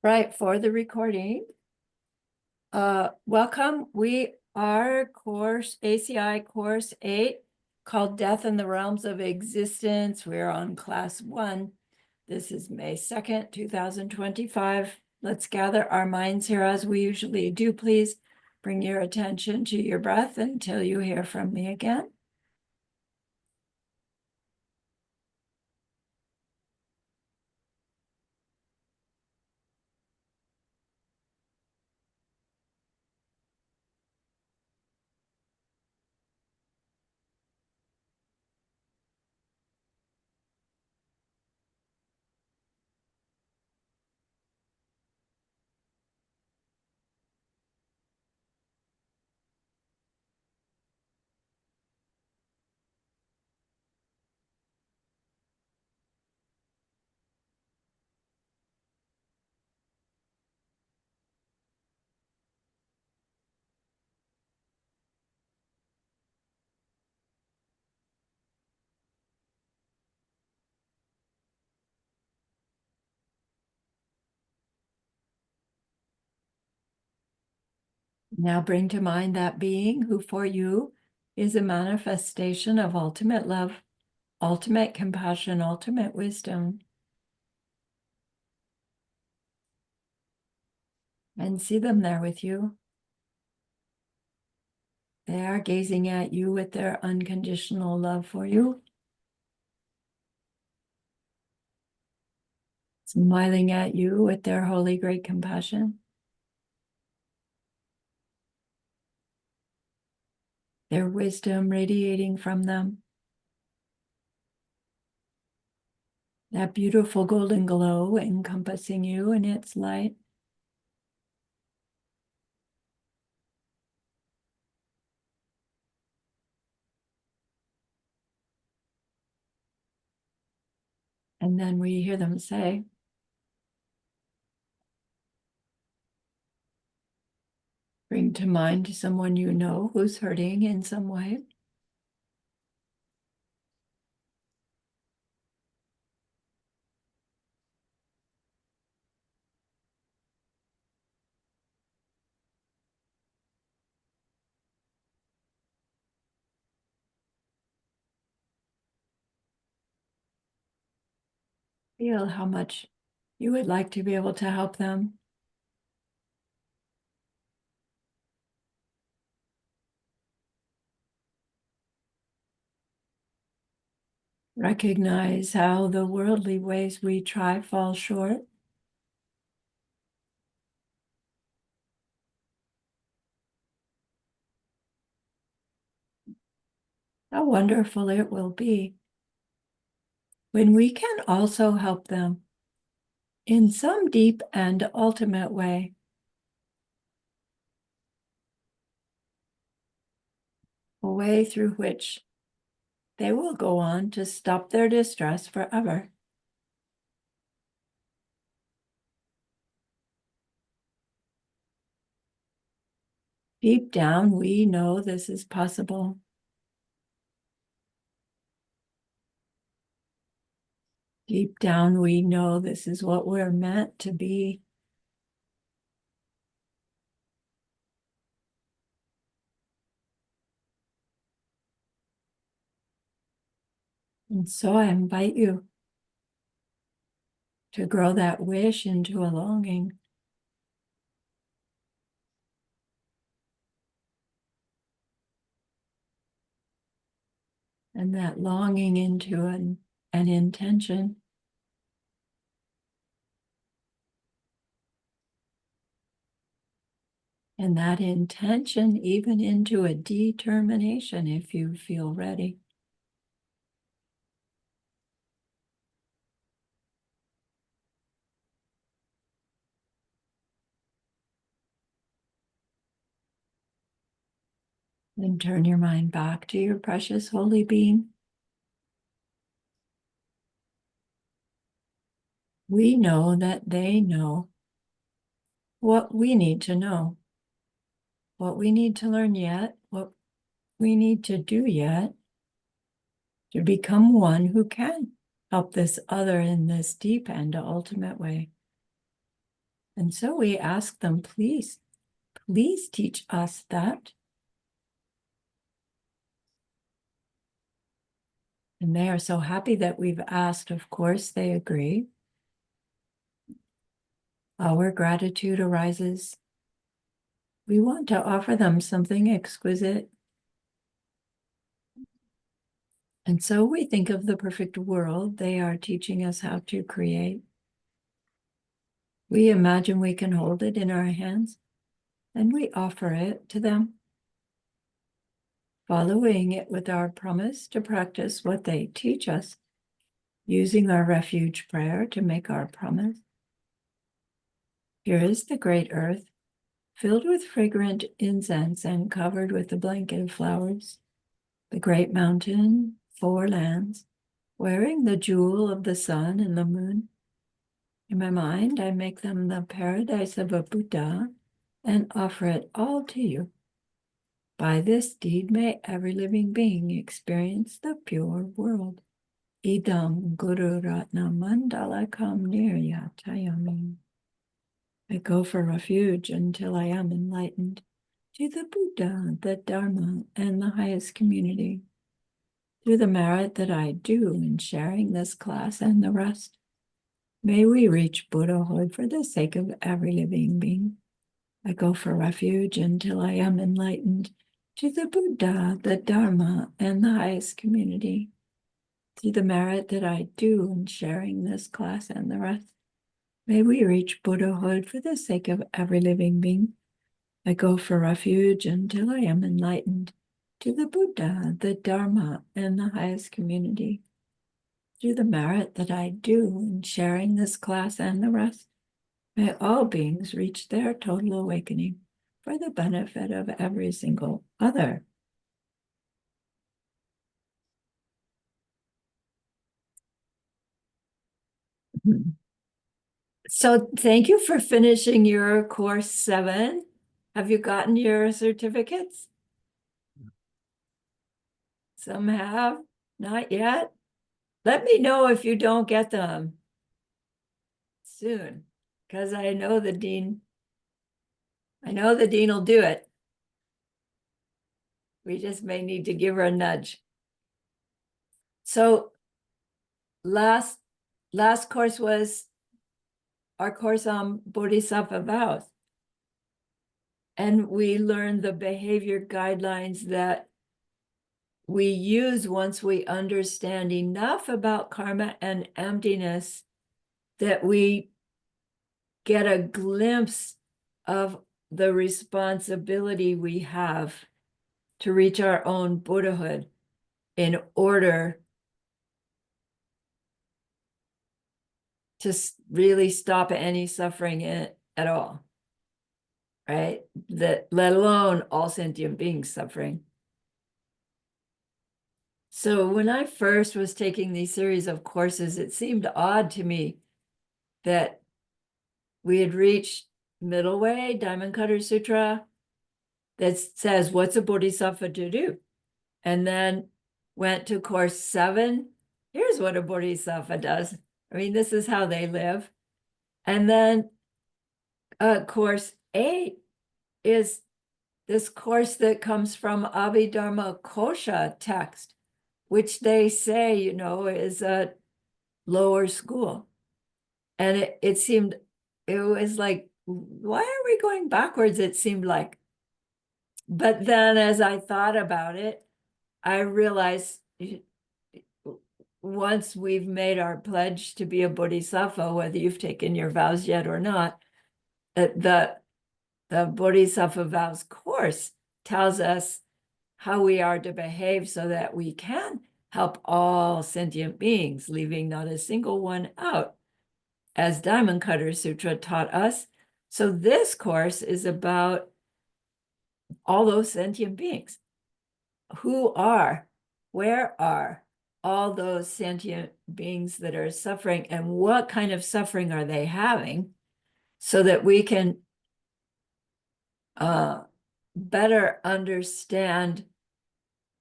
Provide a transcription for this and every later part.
Right, for the recording. Welcome. We are course ACI course 8 called Death in the Realms of Existence. We're on class 1. This is May 2nd, 2025. Let's gather our minds here as we usually do. Please bring your attention to your breath until you hear from me again. Now bring to mind that being who for you is a manifestation of ultimate love, ultimate compassion, ultimate wisdom. And see them there with you. They are gazing at you with their unconditional love for you, smiling at you with their holy great compassion, their wisdom radiating from them, that beautiful golden glow encompassing you in its light. And then we hear them say, bring to mind someone you know who's hurting in some way. Feel how much you would like to be able to help them. Recognize how the worldly ways we try fall short. How wonderful it will be when we can also help them in some deep and ultimate way. A way through which they will go on to stop their distress forever. Deep down, we know this is possible. Deep down, we know this is what we're meant to be. And so I invite you to grow that wish into a longing. And that longing into an intention. And that intention even into a determination if you feel ready. Then turn your mind back to your precious holy being. We know that they know what we need to know, what we need to learn yet, what we need to do yet to become one who can help this other in this deep and ultimate way. And so we ask them, please, please teach us that. And they are so happy that we've asked. Of course, they agree. Our gratitude arises. We want to offer them something exquisite. And so we think of the perfect world they are teaching us how to create. We imagine we can hold it in our hands, and we offer it to them, following it with our promise to practice what they teach us, using our refuge prayer to make our promise. Here is the great earth, filled with fragrant incense and covered with a blanket of flowers. The great mountain, 4 lands, wearing the jewel of the sun and the moon. In my mind, I make them the paradise of a Buddha and offer it all to you. By this deed, may every living being experience the pure world. Idam Guru Ratna Mandalakam Niryatayami. I go for refuge until I am enlightened to the Buddha, the Dharma, and the highest community. Through the merit that I do in sharing this class and the rest, may we reach Buddhahood for the sake of every living being. I go for refuge until I am enlightened to the Buddha, the Dharma, and the highest community. Through the merit that I do in sharing this class and the rest, may we reach Buddhahood for the sake of every living being. I go for refuge until I am enlightened to the Buddha, the Dharma, and the highest community. Through the merit that I do in sharing this class and the rest, may all beings reach their total awakening for the benefit of every single other. So thank you for finishing your course 7. Have you gotten your certificates? Some have, not yet. Let me know if you don't get them soon, because I know the dean will do it. We just may need to give her a nudge. So last course was our course on Bodhisattva vows. And we learned the behavior guidelines that we use once we understand enough about karma and emptiness that we get a glimpse of the responsibility we have to reach our own Buddhahood in order to really stop any suffering at all, right? That let alone all sentient beings suffering. So when I first was taking these series of courses, it seemed odd to me that we had reached middle way, Diamond Cutter Sutra, that says, what's a bodhisattva to do? And then went to course 7. Here's what a bodhisattva does. I mean, this is how they live. And then course 8 is this course that comes from Abhidharma Kosha text, which they say, is a lower school. And it seemed, it was like, why are we going backwards? It seemed like. But then as I thought about it, I realized once we've made our pledge to be a bodhisattva, whether you've taken your vows yet or not, the Bodhisattva Vows course tells us how we are to behave so that we can help all sentient beings, leaving not a single one out, as Diamond Cutter Sutra taught us. So this course is about all those sentient beings. Where are all those sentient beings that are suffering, and what kind of suffering are they having, so that we can better understand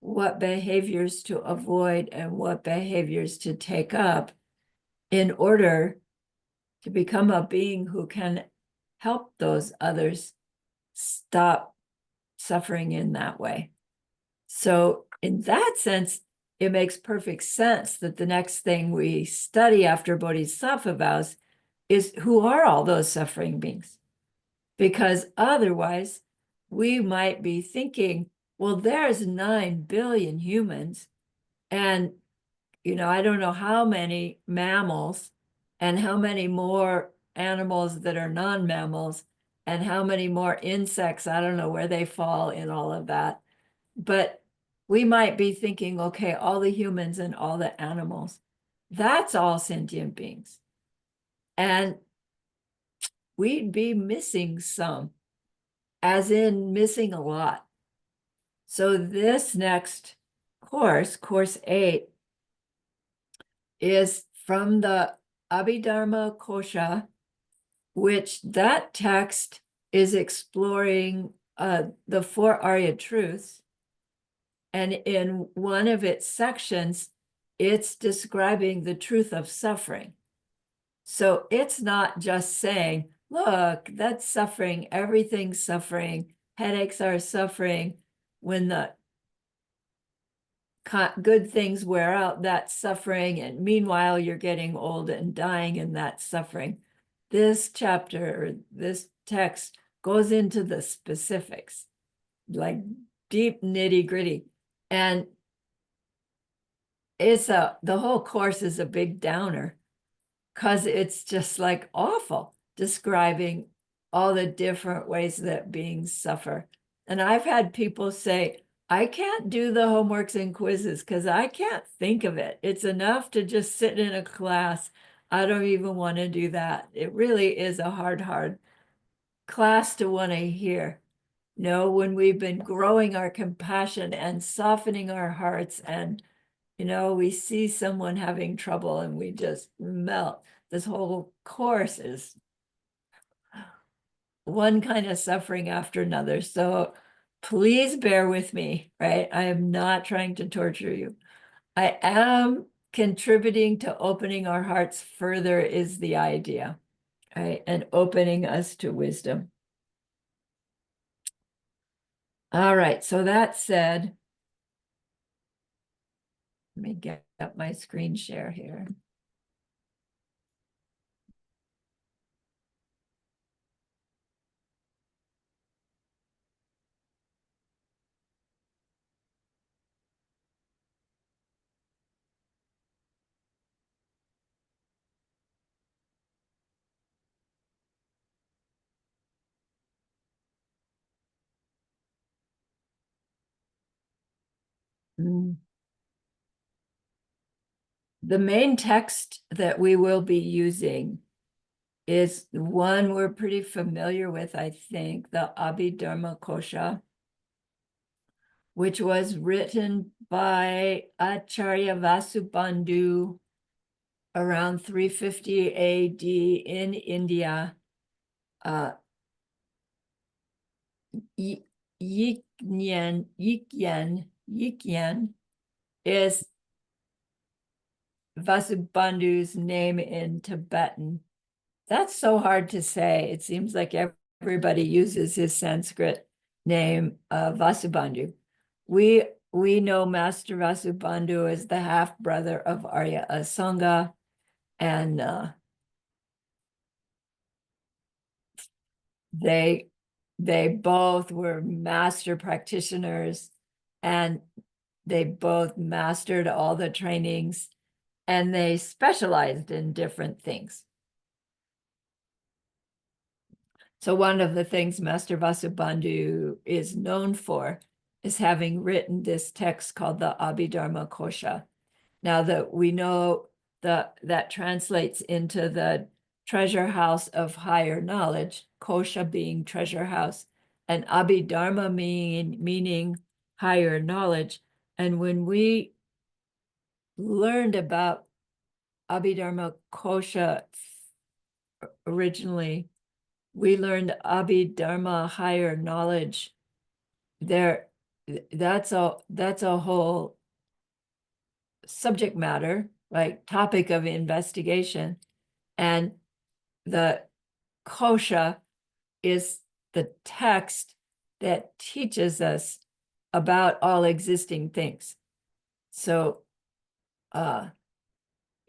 what behaviors to avoid and what behaviors to take up in order to become a being who can help those others stop suffering in that way. So in that sense, it makes perfect sense that the next thing we study after Bodhisattva vows is who are all those suffering beings? Because otherwise, we might be thinking, well, there's 9 billion humans, and I don't know how many mammals and how many more animals that are non-mammals and how many more insects. I don't know where they fall in all of that. But we might be thinking, okay, all the humans and all the animals, that's all sentient beings. And we'd be missing some, as in missing a lot. So this next course, course 8, is from the Abhidharma Kosha, which that text is exploring the 4 Arya truths. And in one of its sections, it's describing the truth of suffering. So it's not just saying, look, that's suffering, everything's suffering, headaches are suffering. When the good things wear out, that's suffering. And meanwhile, you're getting old and dying, and that's suffering. This chapter, this text goes into the specifics, like deep nitty gritty. And the whole course is a big downer because it's just like awful, describing all the different ways that beings suffer. And I've had people say, I can't do the homeworks and quizzes because I can't think of it. It's enough to just sit in a class. I don't even want to do that. It really is a hard class to want to hear. No, when we've been growing our compassion and softening our hearts, and we see someone having trouble and we just melt. This whole course is one kind of suffering after another. So please bear with me, right? I am not trying to torture you. I am contributing to opening our hearts further is the idea, right? And opening us to wisdom. All right, so that said, let me get up my screen share here. Mm. The main text that we will be using is one we're pretty familiar with, I think, the Abhidharma Kosha, which was written by Acharya Vasubandhu around 350 AD in India. Yikyan is Vasubandhu's name in Tibetan. That's so hard to say. It seems like everybody uses his Sanskrit name, Vasubandhu. We know Master Vasubandhu as the half brother of Arya Asanga, and they both were master practitioners, and they both mastered all the trainings, and they specialized in different things. So one of the things Master Vasubandhu is known for is having written this text called the Abhidharma Kosha. Now that we know that translates into the treasure house of higher knowledge, Kosha being treasure house, and Abhidharma meaning higher knowledge. And when we learned about Abhidharma Kosha originally, we learned Abhidharma higher knowledge. That's a whole subject matter, like topic of investigation. And the kosha is the text that teaches us about all existing things. So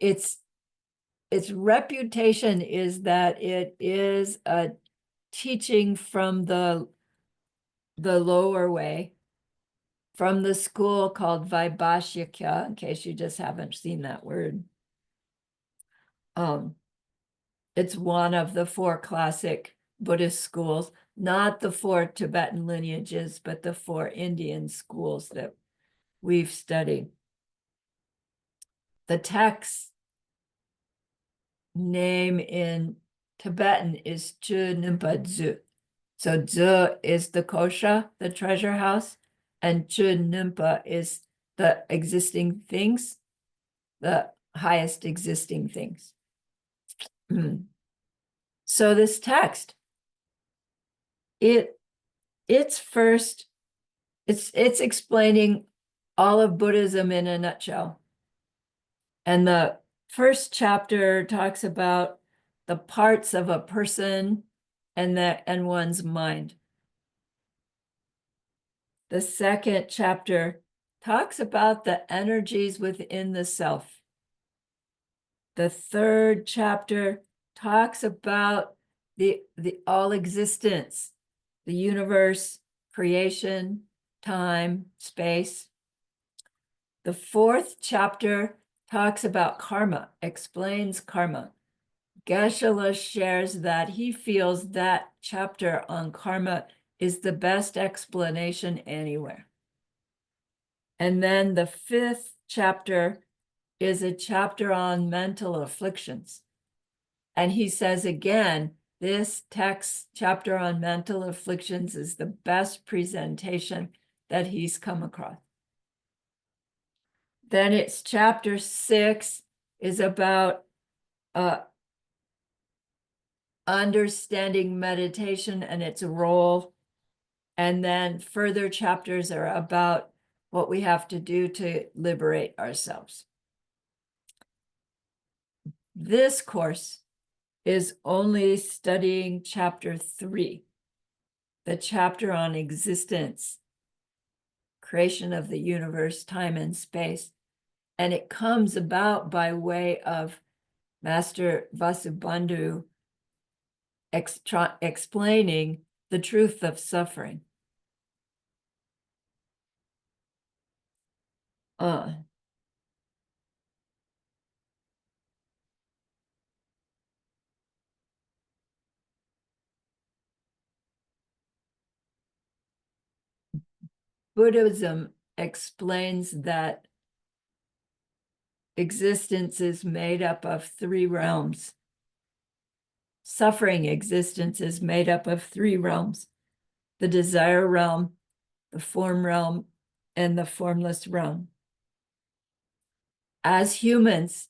its reputation is that it is a teaching from the lower way, from the school called Vaibhashika, in case you just haven't seen that word. It's one of the 4 classic Buddhist schools, not the 4 Tibetan lineages, but the 4 Indian schools that we've studied. The text name in Tibetan is Chu Nimpa Dzu. So Dzu is the kosha, the treasure house, and Chu Nimpa is the existing things, the highest existing things. So this text, it's explaining all of Buddhism in a nutshell. And the first chapter talks about the parts of a person and one's mind. The second chapter talks about the energies within the self. The third chapter talks about the all existence, the universe, creation, time, space. The fourth chapter talks about karma, explains karma. Geshe-la shares that he feels that chapter on karma is the best explanation anywhere. And then the fifth chapter is a chapter on mental afflictions. And he says again, this text chapter on mental afflictions is the best presentation that he's come across. Then it's chapter 6 is about understanding meditation and its role. And then further chapters are about what we have to do to liberate ourselves. This course is only studying chapter 3, the chapter on existence, creation of the universe, time and space. And it comes about by way of Master Vasubandhu explaining the truth of suffering. Buddhism explains that existence is made up of 3 realms. Suffering existence is made up of 3 realms: the desire realm, the form realm, and the formless realm. As humans,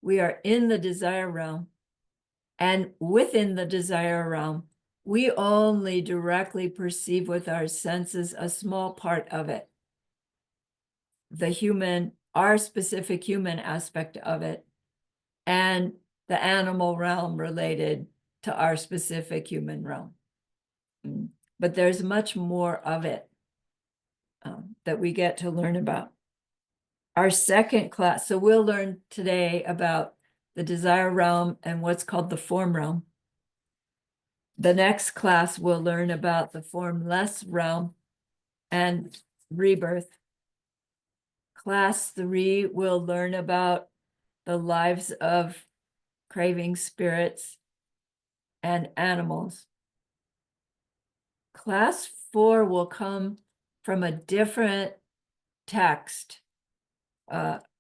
we are in the desire realm, and within the desire realm, we only directly perceive with our senses a small part of it. The human, our specific human aspect of it, and the animal realm related to our specific human realm. But there's much more of it that we get to learn about. Our second class, so we'll learn today about the desire realm and what's called the form realm. The next class we'll learn about the formless realm and rebirth. Class 3 will learn about the lives of craving spirits and animals. Class 4 will come from a different text.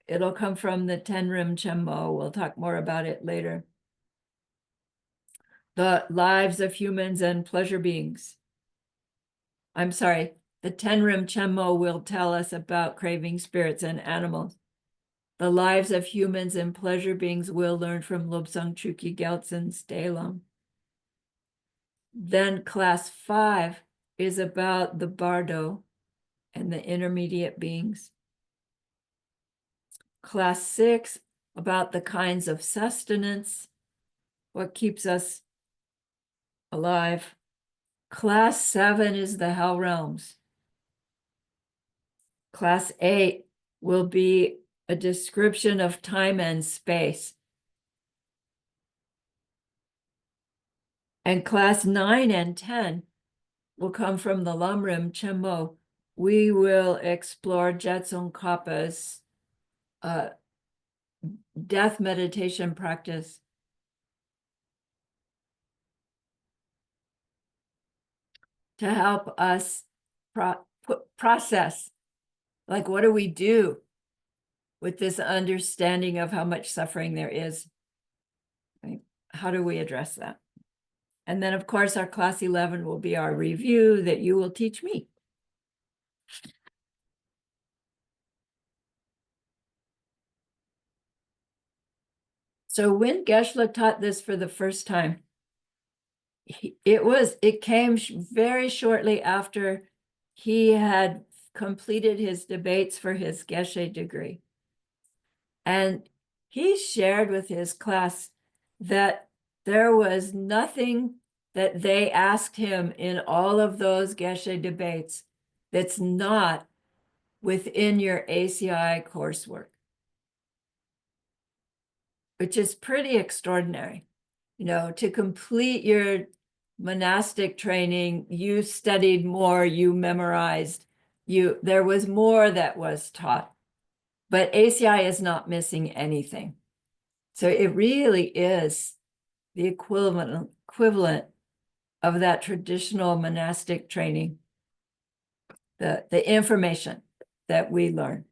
It'll come from the Tenrim Chenmo. We'll talk more about it later. The lives of humans and pleasure beings. I'm sorry, the Tenrim Chenmo will tell us about craving spirits and animals. The lives of humans and pleasure beings we'll learn from Lobsang Chuki Gyaltsen's Dalam. Then class 5 is about the Bardo and the intermediate beings. Class 6 about the kinds of sustenance, what keeps us alive, Class 7 is the Hell Realms. Class 8 will be a description of time and space. And class 9 and 10 will come from the Lamrim Chenmo. We will explore Jetsun Kappa's death meditation practice. To help us process, like, what do we do with this understanding of how much suffering there is? Right? How do we address that? And then, of course, our class 11 will be our review that you will teach me. So when Geshe taught this for the first time, it came very shortly after he had completed his debates for his Geshe degree. And he shared with his class that there was nothing that they asked him in all of those Geshe debates that's not within your ACI coursework, which is pretty extraordinary. You know, to complete your monastic training, you studied more, you memorized, there was more that was taught. But ACI is not missing anything. So it really is the equivalent of that traditional monastic training, the information that we learn.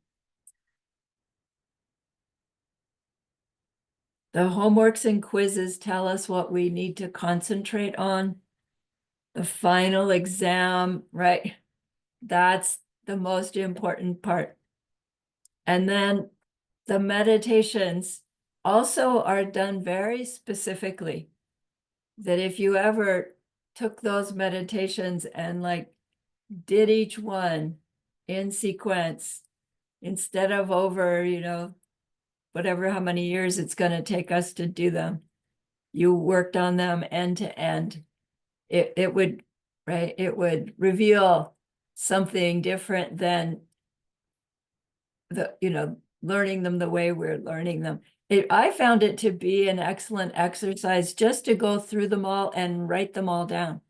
The homeworks and quizzes tell us what we need to concentrate on. The final exam, right? That's the most important part. And then the meditations also are done very specifically, that if you ever took those meditations and like did each one in sequence instead of over, whatever, how many years it's going to take us to do them, you worked on them end to end, it would, right? It would reveal something different than learning them the way we're learning them. I found it to be an excellent exercise just to go through them all and write them all down.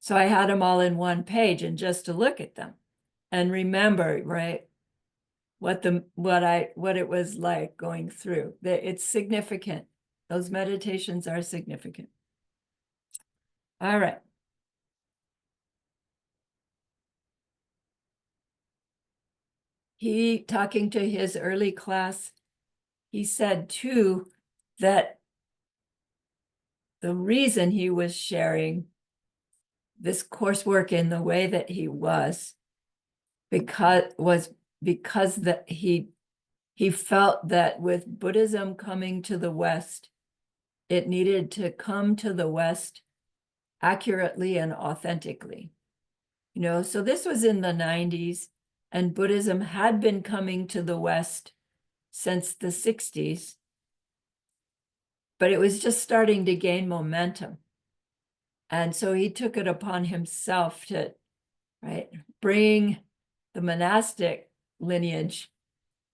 So I had them all in one page and just to look at them and remember, right, what it was like going through. It's significant. Those meditations are significant. All right. He, talking to his early class, he said too that the reason he was sharing this coursework in the way that he was because that he felt that with Buddhism coming to the West, it needed to come to the West accurately and authentically. So this was in the 90s, and Buddhism had been coming to the West since the 60s, but it was just starting to gain momentum. And so he took it upon himself to, right, bring the monastic lineage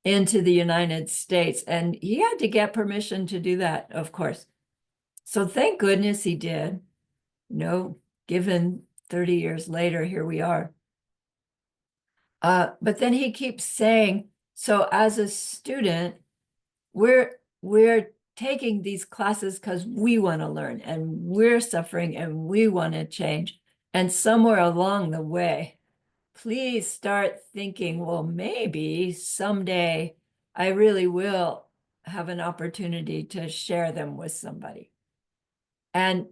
into the United States. And he had to get permission to do that, of course. So thank goodness he did. Given 30 years later, here we are. But then he keeps saying, so as a student, we're taking these classes because we want to learn and we're suffering and we want to change. And somewhere along the way, please start thinking, well, maybe someday I really will have an opportunity to share them with somebody. And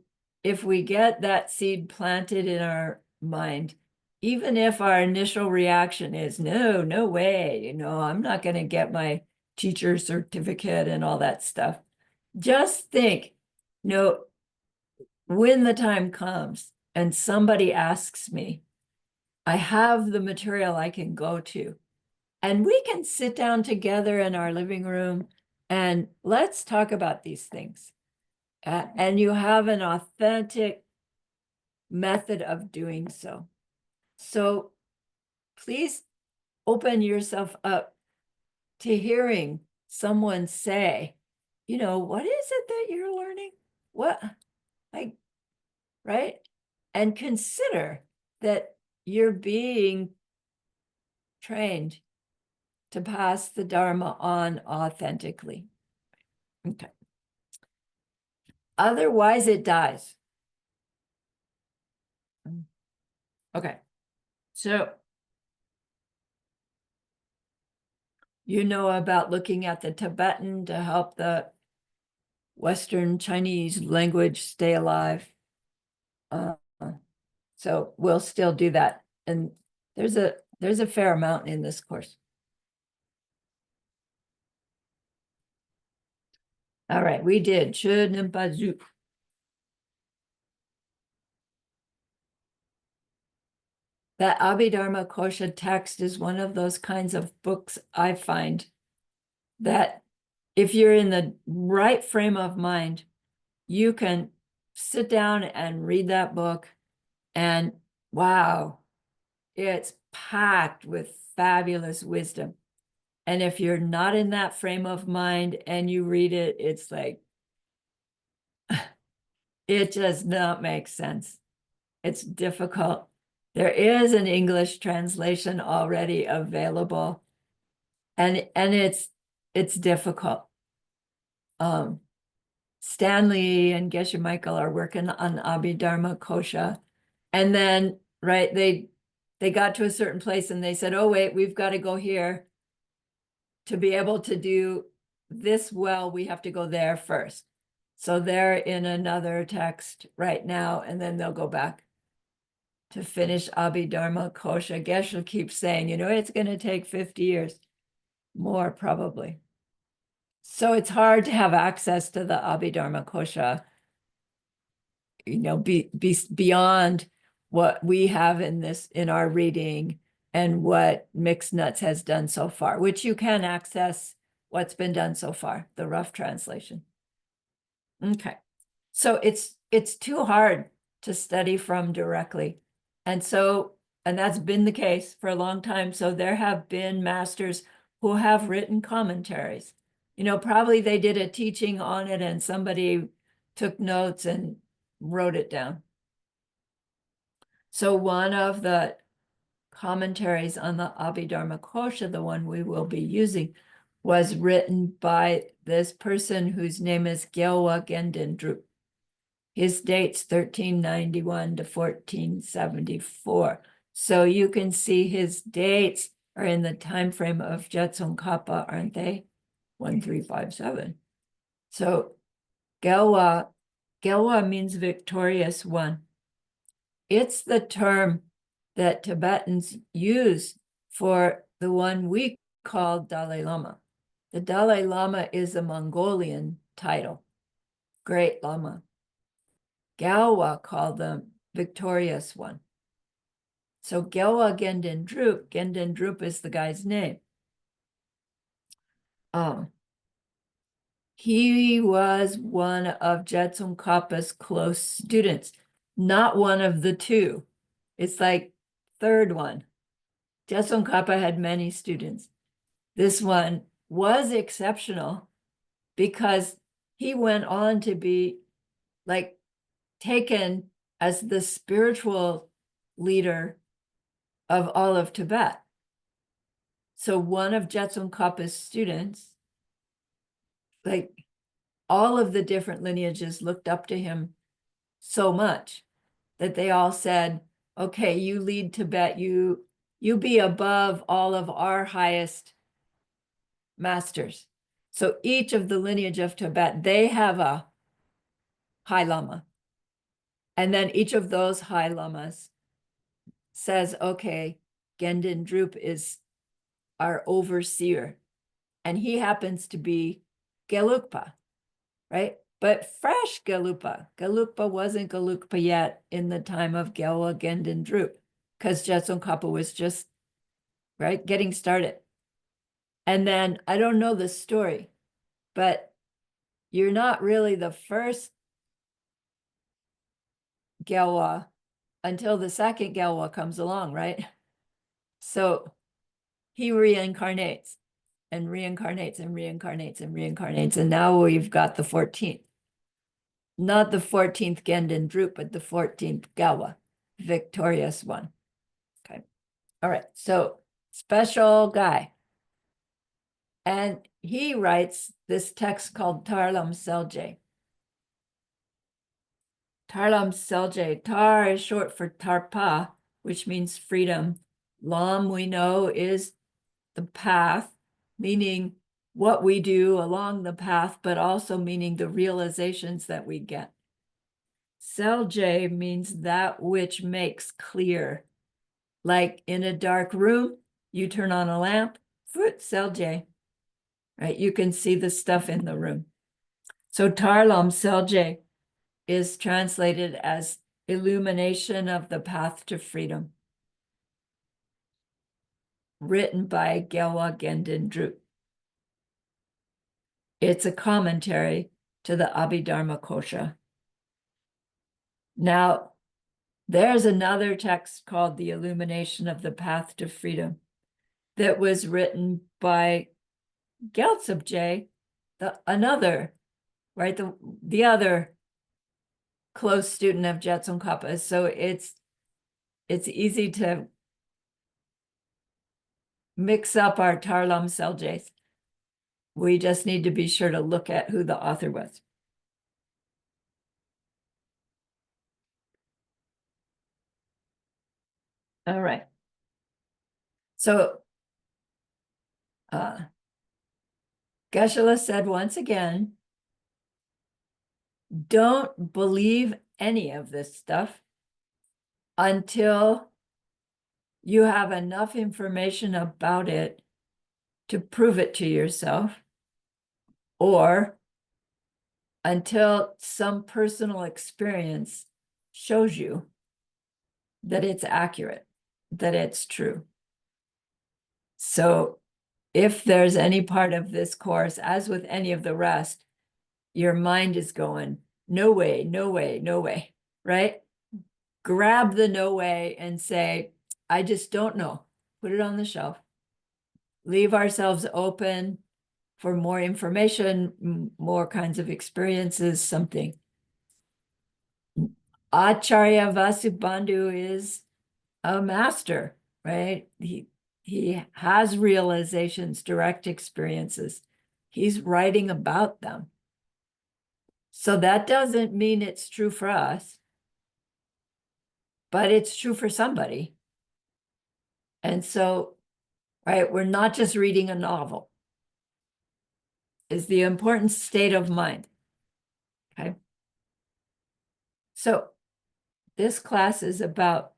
if we get that seed planted in our mind, even if our initial reaction is, no way, I'm not going to get my teacher certificate and all that stuff. Just think, when the time comes and somebody asks me, I have the material I can go to, and we can sit down together in our living room and let's talk about these things. And you have an authentic method of doing so. So please open yourself up to hearing someone say, what is it that you're learning? What, like, right? And consider that you're being trained to pass the Dharma on authentically. Okay. Otherwise, it dies. Okay. So, you know about looking at the Tibetan to help the Western Chinese language stay alive. So we'll still do that. And there's a fair amount in this course. All right, we did. That Abhidharma Kosha text is one of those kinds of books I find that if you're in the right frame of mind, you can sit down and read that book and wow, it's packed with fabulous wisdom. And if you're not in that frame of mind and you read it, it's like, it does not make sense. It's difficult. There is an English translation already available, and it's difficult. Stanley and Geshe Michael are working on Abhidharma Kosha, and then right they got to a certain place and they said, oh wait, we've got to go here to be able to do this well. We have to go there first. So they're in another text right now, and then they'll go back to finish Abhidharma Kosha. Geshe keeps saying, it's going to take 50 years, more probably. So it's hard to have access to the Abhidharma Kosha, beyond what we have in our reading and what Mixed Nuts has done so far, which you can access what's been done so far, the rough translation. Okay. So it's too hard to study from directly. And that's been the case for a long time. So there have been masters who have written commentaries. Probably they did a teaching on it and somebody took notes and wrote it down. So one of the commentaries on the Abhidharma Kosha, the one we will be using, was written by this person whose name is Gyalwa Gendin Drup. His date's 1391 to 1474. So you can see his dates are in the time frame of Tsongkhapa, aren't they? 1357. So Gyalwa means victorious one. It's the term that Tibetans use for the one we call Dalai Lama. The Dalai Lama is a Mongolian title, Great Lama. Gyalwa called them victorious one. So Gyalwa Gendin Drup is the guy's name. He was one of Tsongkhapa's close students, not one of the two. It's like third one. Tsongkhapa had many students. This one was exceptional because he went on to be like taken as the spiritual leader of all of Tibet. So one of Tsongkhapa's students, like all of the different lineages looked up to him so much that they all said, okay, you lead Tibet, you be above all of our highest masters. So each of the lineage of Tibet, they have a high lama. And then each of those high lamas says, okay, Gendin Drup is our overseer. And he happens to be Gelugpa, right? But fresh Gelugpa. Gelugpa wasn't Gelugpa yet in the time of Gyalwa Gendin Drup, because Tsongkhapa was just, right, getting started. And then, I don't know the story, but you're not really the first Gyalwa until the second Gelwa comes along, right? So he reincarnates and reincarnates and reincarnates and reincarnates. And now we've got the 14th. Not the 14th Gendon Droop, but the 14th Gelwa, victorious one. Okay. All right. So special guy. And he writes this text called Tarlam Selje. Tarlam Selje. Tar is short for Tarpa, which means freedom. Lam, we know, is the path, meaning what we do along the path, but also meaning the realizations that we get. Selje means that which makes clear. Like in a dark room, you turn on a lamp, foot Selje, right? You can see the stuff in the room. So Tarlam Selje is translated as illumination of the path to freedom, written by Gelwa Gendin Drup. It's a commentary to the Abhidharma Kosha. Now, there's another text called The Illumination of the Path to Freedom that was written by Gyaltsab, another, right? The other close student of Jetsun So it's easy to mix up our Tarlam Seljes. We just need to be sure to look at who the author was. All right. So Geshe-la said once again, don't believe any of this stuff until you have enough information about it to prove it to yourself, or until some personal experience shows you that it's accurate, that it's true. So if there's any part of this course, as with any of the rest, your mind is going, no way, no way, no way, right? Grab the no way and say, I just don't know. Put it on the shelf. Leave ourselves open for more information, more kinds of experiences, something. Acharya Vasubandhu is a master, right? He has realizations, direct experiences. He's writing about them. So that doesn't mean it's true for us, but it's true for somebody. And so, right, we're not just reading a novel. Is the important state of mind. Okay. So this class is about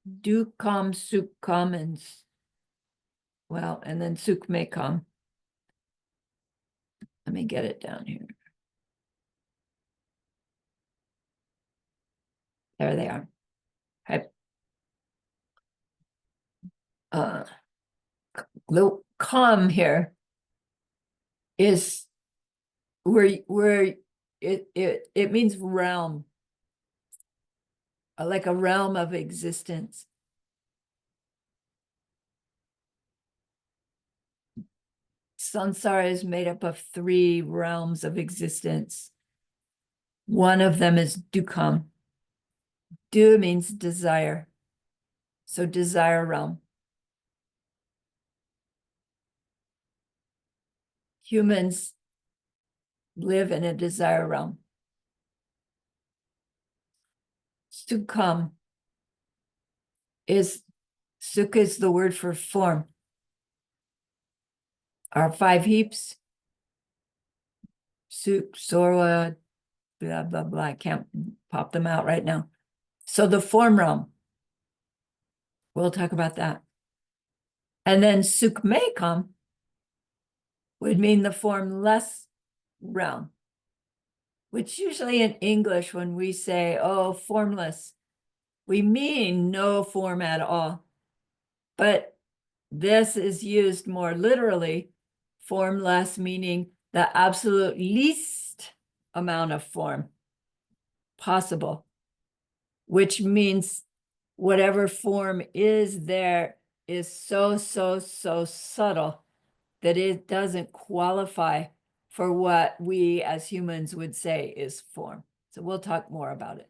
Dukkam, Sukham, and well, and then Sukh may come. Let me get it down here. There they are. Okay. The calm here is where it means realm, like a realm of existence. Sansara is made up of 3 realms of existence. One of them is Dukkam. Du means desire. So desire realm. Humans live in a desire realm. Sukham is, Sukha is the word for form. Our 5 heaps, Sukh, Sorwa, blah, blah, blah. I can't pop them out right now. So the form realm, we'll talk about that. And then Sukh may come would mean the formless realm, which usually in English, when we say, oh, formless, we mean no form at all. But this is used more literally, formless, meaning the absolute least amount of form possible. which means whatever form is there is so subtle that it doesn't qualify for what we as humans would say is form. So we'll talk more about it.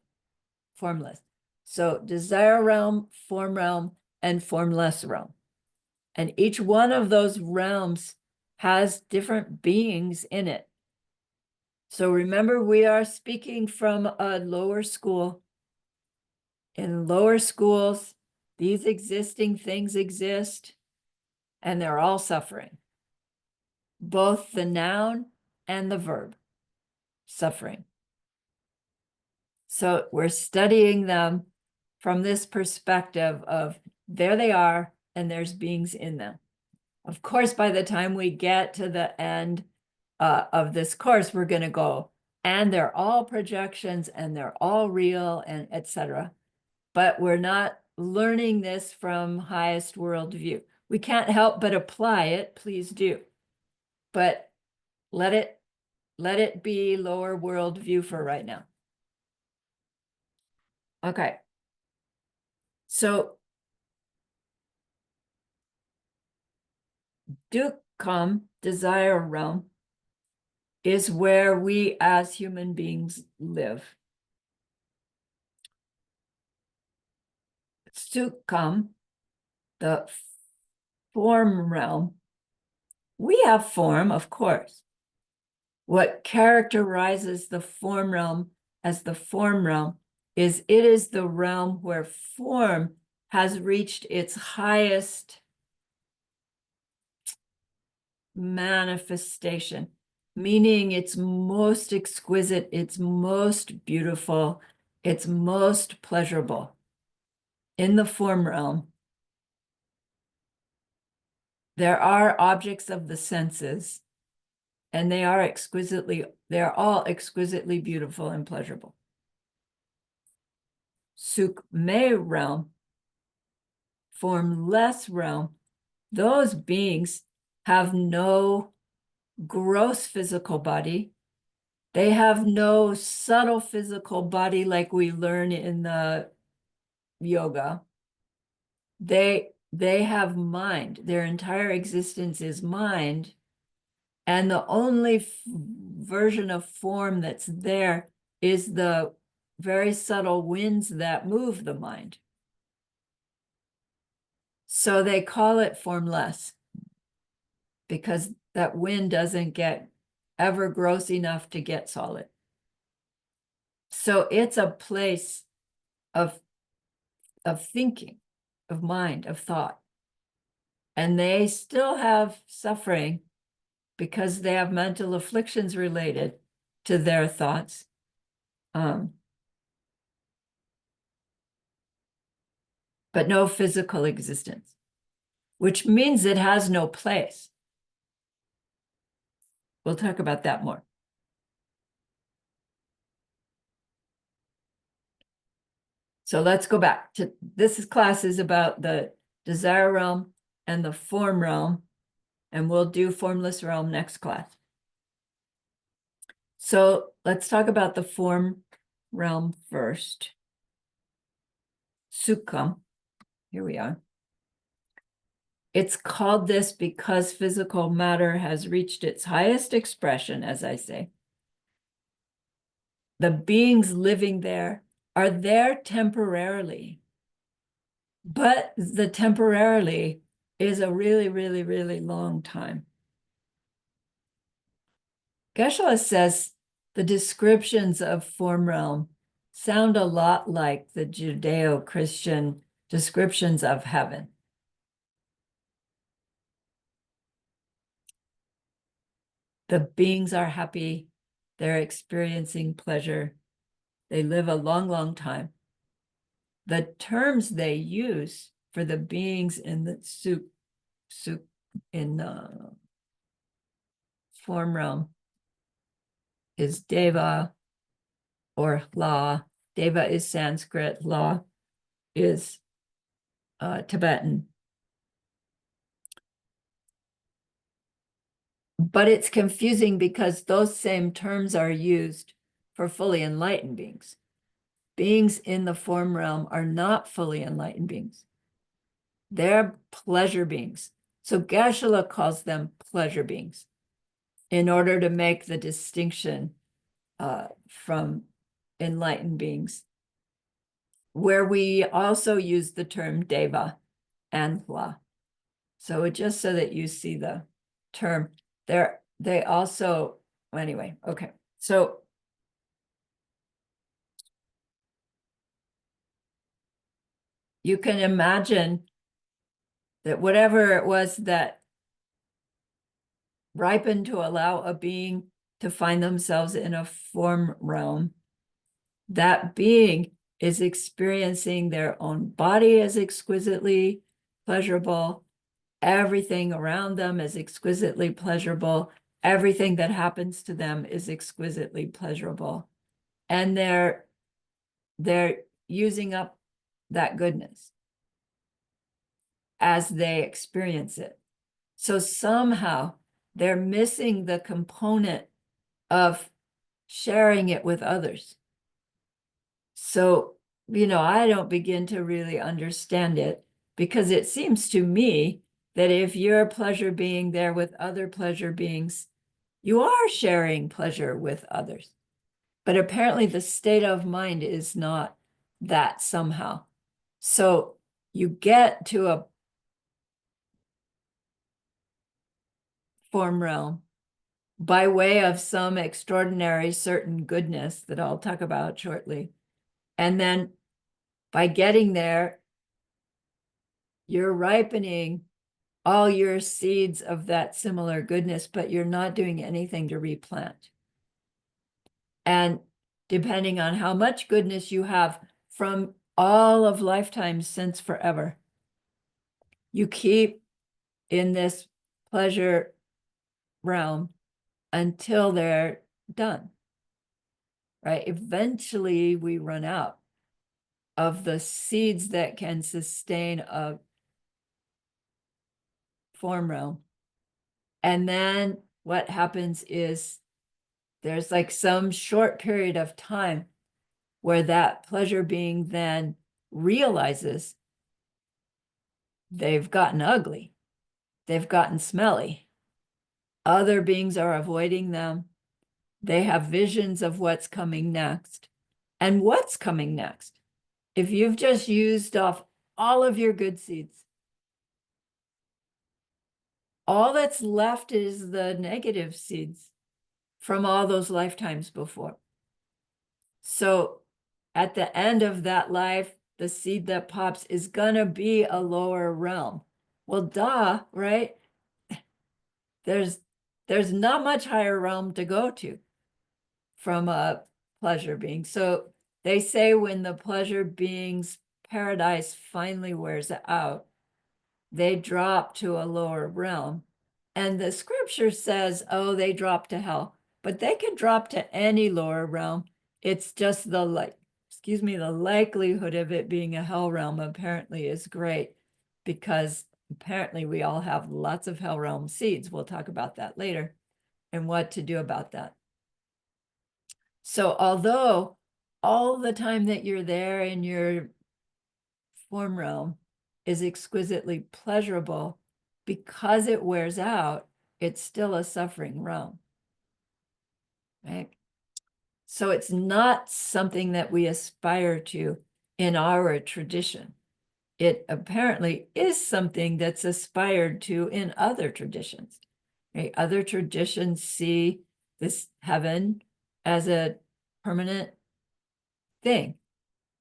Formless. So desire realm, form realm, and formless realm. And each one of those realms has different beings in it. So remember, we are speaking from a lower school. In lower schools, these existing things exist, and they're all suffering. Both the noun and the verb, suffering. So we're studying them from this perspective of there they are, and there's beings in them. Of course, by the time we get to the end of this course, we're going to go, and they're all projections, and they're all real, and etc. But we're not learning this from highest worldview. We can't help but apply it, please do. But let it be lower worldview for right now. Okay. So Dukkham, desire realm, is where we as human beings live. Sukham, the form realm, we have form, of course. What characterizes the form realm as the form realm is it is the realm where form has reached its highest manifestation, meaning it's most exquisite, it's most beautiful, it's most pleasurable. In the form realm, there are objects of the senses, and they're all exquisitely beautiful and pleasurable. Sukme realm, formless realm, those beings have no gross physical body. They have no subtle physical body like we learn in the yoga. They have mind. Their entire existence is mind. And the only version of form that's there is the very subtle winds that move the mind. So they call it formless because that wind doesn't get ever gross enough to get solid. So it's a place of thinking, of mind, of thought. And they still have suffering because they have mental afflictions related to their thoughts. But no physical existence, which means it has no place. We'll talk about that more. So let's go back to this class is about the desire realm and the form realm, and we'll do formless realm next class. So let's talk about the form realm first. Sukham, here we are. It's called this because physical matter has reached its highest expression, as I say. The beings living there are there temporarily, but the temporarily is a really, really, really long time. Geshe says the descriptions of form realm sound a lot like the Judeo-Christian descriptions of heaven. The beings are happy, they're experiencing pleasure, they live a long, long time. The terms they use for the beings in the form realm is deva or la. Deva is Sanskrit, la is Tibetan. But it's confusing because those same terms are used for fully enlightened beings. beings in the form realm are not fully enlightened beings. They're pleasure beings. So Geshe-la calls them pleasure beings in order to make the distinction from enlightened beings, where we also use the term deva and hua. So just so that you see the term, they also, anyway, okay. So you can imagine that whatever it was that ripened to allow a being to find themselves in a form realm, that being is experiencing their own body as exquisitely pleasurable. Everything around them is exquisitely pleasurable. Everything that happens to them is exquisitely pleasurable. And they're using up that goodness as they experience it. So somehow they're missing the component of sharing it with others. So, I don't begin to really understand it, because it seems to me that if you're a pleasure being there with other pleasure beings, you are sharing pleasure with others. But apparently the state of mind is not that somehow. So you get to a form realm by way of some extraordinary certain goodness that I'll talk about shortly. And then by getting there, you're ripening all your seeds of that similar goodness, but you're not doing anything to replant. And depending on how much goodness you have from all of lifetimes since forever, you keep in this pleasure realm until they're done, right? Eventually we run out of the seeds that can sustain a form realm. And then what happens is there's like some short period of time where that pleasure being then realizes they've gotten ugly, they've gotten smelly. Other beings are avoiding them. They have visions of what's coming next. And what's coming next? If you've just used off all of your good seeds, all that's left is the negative seeds from all those lifetimes before. So at the end of that life, the seed that pops is gonna be a lower realm. Well, duh, right? There's not much higher realm to go to from a pleasure being. So they say when the pleasure being's paradise finally wears out, they drop to a lower realm. And the scripture says, oh, they drop to hell, but they can drop to any lower realm. It's just the likelihood of it being a hell realm apparently is great, because apparently we all have lots of hell realm seeds. We'll talk about that later and what to do about that. So although all the time that you're there in your form realm is exquisitely pleasurable, because it wears out, it's still a suffering realm, right? So it's not something that we aspire to in our tradition. It apparently is something that's aspired to in other traditions, right? Other traditions see this heaven as a permanent thing.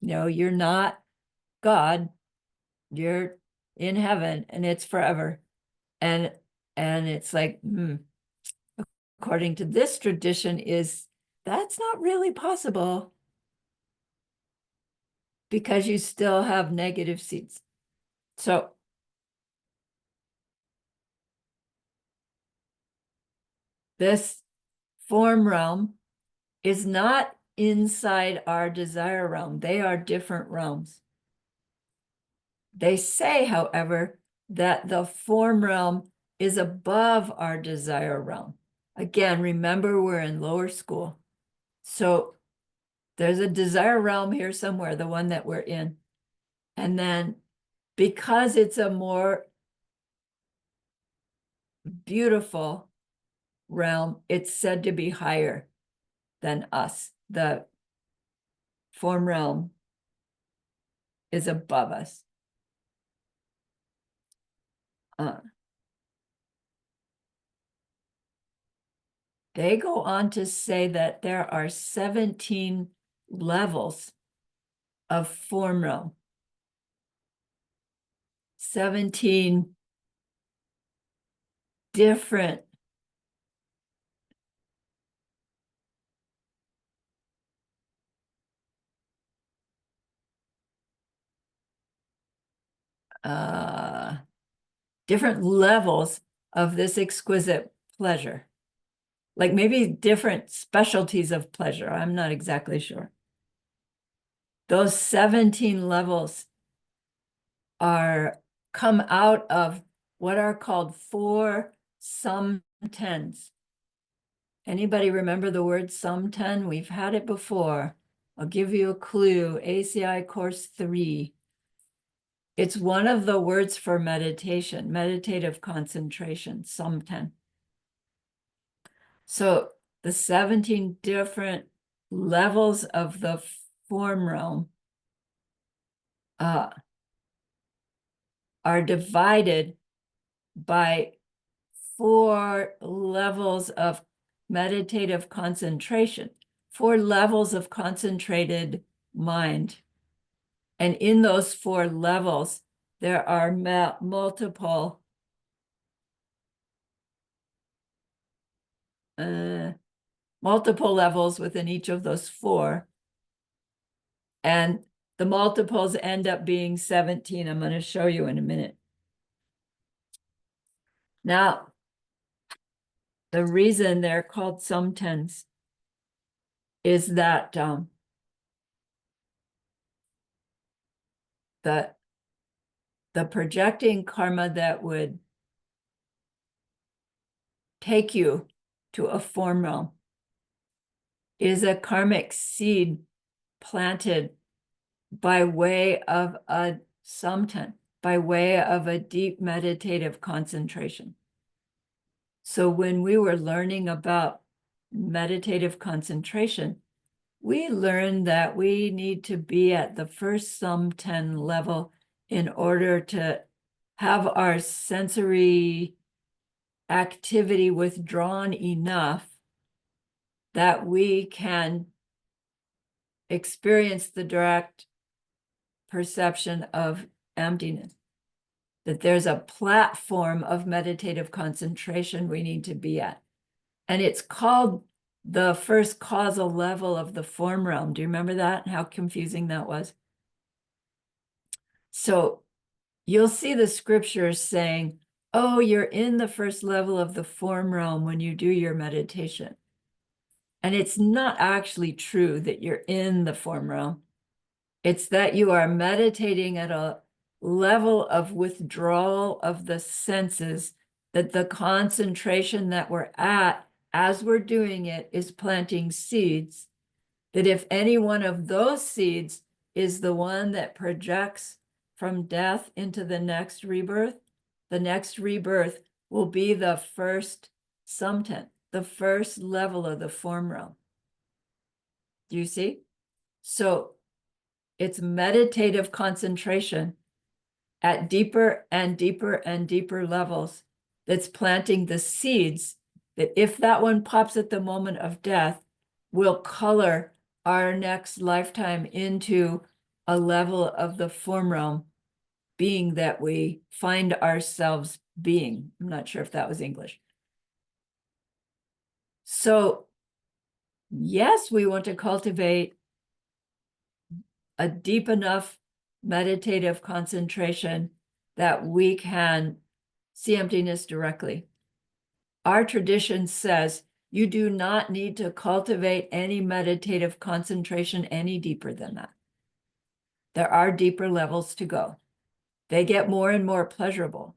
You're not God, you're in heaven and it's forever. And it's like, according to this tradition, that's not really possible, because you still have negative seeds. So this form realm is not inside our desire realm. They are different realms. They say, however, that the form realm is above our desire realm. Again, remember, we're in lower school. So There's a desire realm here somewhere, the one that we're in. And then because it's a more beautiful realm, it's said to be higher than us. The form realm is above us. They go on to say that there are 17 levels of form realm. 17 different different levels of this exquisite pleasure. Like maybe different specialties of pleasure. I'm not exactly sure. Those 17 levels come out of what are called 4 sum 10s. Anybody remember the word sum 10? We've had it before. I'll give you a clue. ACI course 3. It's one of the words for meditation, meditative concentration, sum 10. So the 17 different levels of the form realm are divided by 4 levels of meditative concentration, 4 levels of concentrated mind. And in those 4 levels, there are multiple levels within each of those 4. And the multiples end up being 17. I'm going to show you in a minute. Now, the reason they're called sum 10s is that the projecting karma that would take you to a form realm is a karmic seed planted by way of a sum 10, by way of a deep meditative concentration. So when we were learning about meditative concentration, we learned that we need to be at the first sum 10 level in order to have our sensory activity withdrawn enough that we can experience the direct perception of emptiness, that there's a platform of meditative concentration we need to be at. And it's called the first causal level of the form realm. Do you remember that? How confusing that was? So you'll see the scriptures saying, oh, you're in the first level of the form realm when you do your meditation. And it's not actually true that you're in the form realm. It's that you are meditating at a level of withdrawal of the senses, that the concentration that we're at as we're doing it is planting seeds, that if any one of those seeds is the one that projects from death into the next rebirth will be the first sumtent, the first level of the form realm. Do you see? So it's meditative concentration at deeper and deeper and deeper levels that's planting the seeds that if that one pops at the moment of death, will color our next lifetime into a level of the form realm being that we find ourselves being. I'm not sure if that was English. So yes, we want to cultivate a deep enough meditative concentration that we can see emptiness directly. Our tradition says you do not need to cultivate any meditative concentration any deeper than that. There are deeper levels to go. They get more and more pleasurable.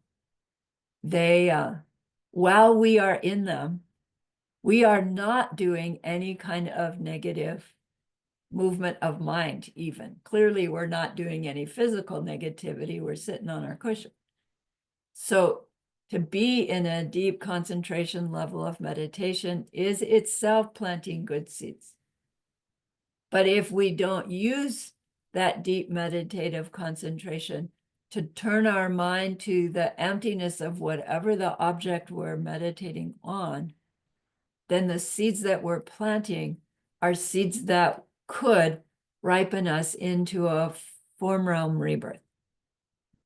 While we are in them, we are not doing any kind of negative movement of mind even. Clearly, we're not doing any physical negativity. We're sitting on our cushion. So to be in a deep concentration level of meditation is itself planting good seeds. But if we don't use that deep meditative concentration to turn our mind to the emptiness of whatever the object we're meditating on, then the seeds that we're planting are seeds that could ripen us into a form realm rebirth.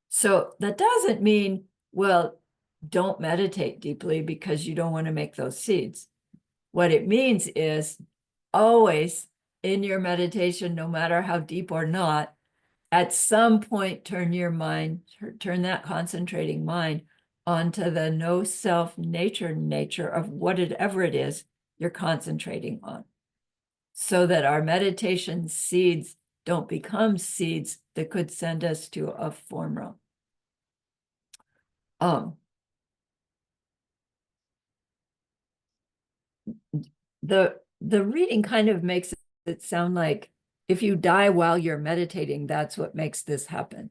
So that doesn't mean, well, don't meditate deeply because you don't want to make those seeds. What it means is always in your meditation, no matter how deep or not, at some point, turn your mind, turn that concentrating mind onto the no self nature of whatever it is you're concentrating on, so that our meditation seeds don't become seeds that could send us to a form realm. The reading kind of makes it sound like if you die while you're meditating, that's what makes this happen.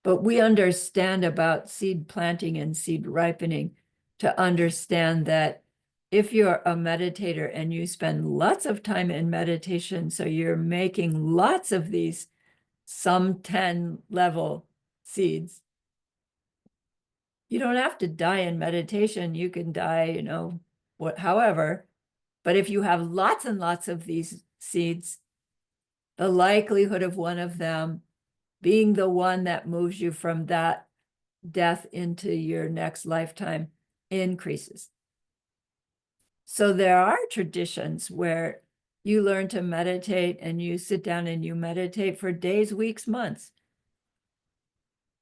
But we understand about seed planting and seed ripening to understand that if you're a meditator and you spend lots of time in meditation, so you're making lots of these some 10 level seeds, you don't have to die in meditation. You can die, however. But if you have lots and lots of these seeds, the likelihood of one of them being the one that moves you from that death into your next lifetime increases. So there are traditions where you learn to meditate and you sit down and you meditate for days, weeks, months,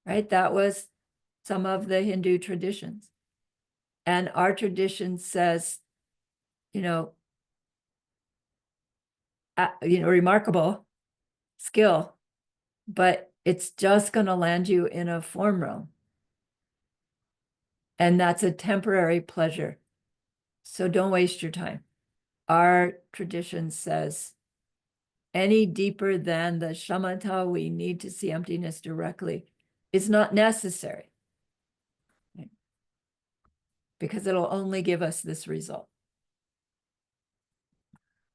right? That was some of the Hindu traditions. And our tradition says, remarkable skill, but it's just going to land you in a form realm. And that's a temporary pleasure. So don't waste your time. Our tradition says any deeper than the shamatha, we need to see emptiness directly, is not necessary, right? Because it'll only give us this result.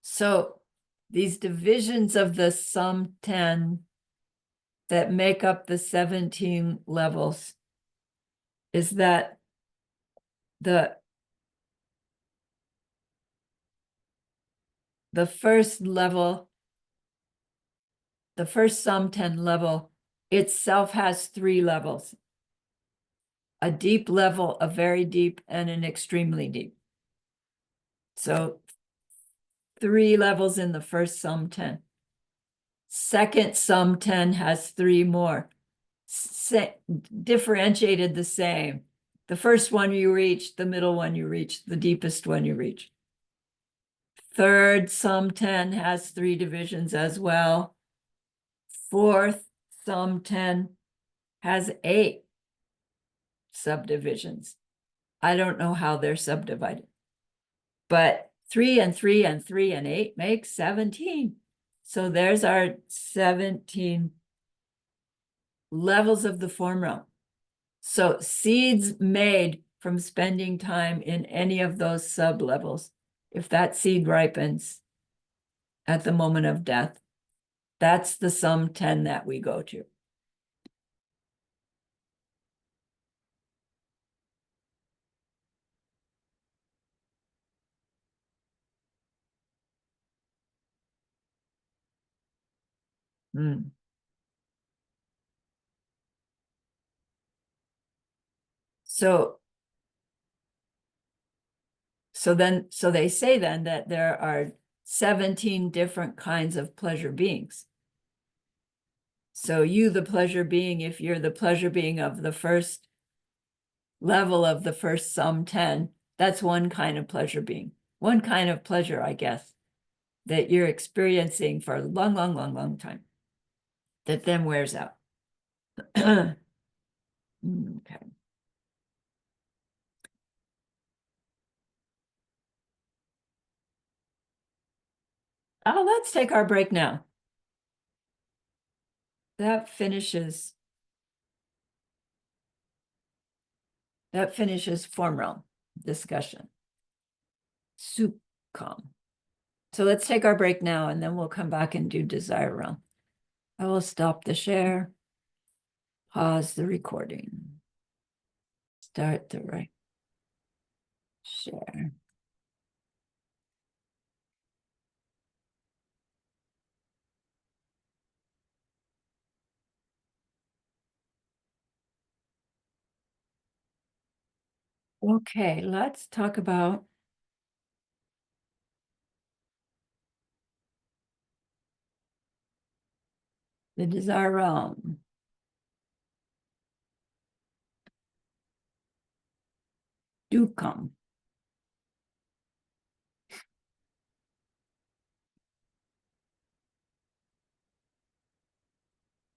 So these divisions of the sum 10 that make up the 17 levels is that the first level, the first sum 10 level itself has 3 levels: a deep level, a very deep, and an extremely deep. So 3 levels in the first sum 10. Second sum 10 has 3 more, differentiated the same. The first one you reach, the middle one you reach, the deepest one you reach. Third sum 10 has 3 divisions as well. Fourth sum 10 has 8 subdivisions. I don't know how they're subdivided, but 3 and 3 and 3 and 8 make 17. So there's our 17 levels of the form realm. So seeds made from spending time in any of those sub-levels, if that seed ripens at the moment of death, that's the sum 10 that we go to. Mm. So they say then that there are 17 different kinds of pleasure beings. So you, the pleasure being, if you're the pleasure being of the first level of the first sum 10, that's one kind of pleasure being, one kind of pleasure, I guess, that you're experiencing for a long, long, long, long time, that then wears out. Okay. Oh, let's take our break now. That finishes form realm discussion. Supcom. So let's take our break now, and then we'll come back and do desire realm. I will stop the share, pause the recording, start the right share. Okay, let's talk about the desire realm. Do come.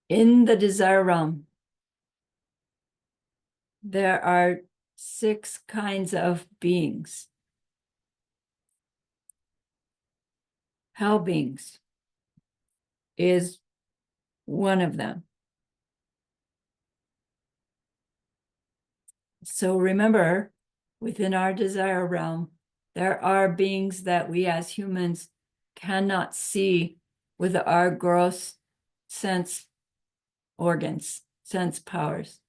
In the desire realm, there are 6 kinds of beings. Hell beings is one of them. So remember, within our desire realm, there are beings that we as humans cannot see with our gross sense organs, sense powers.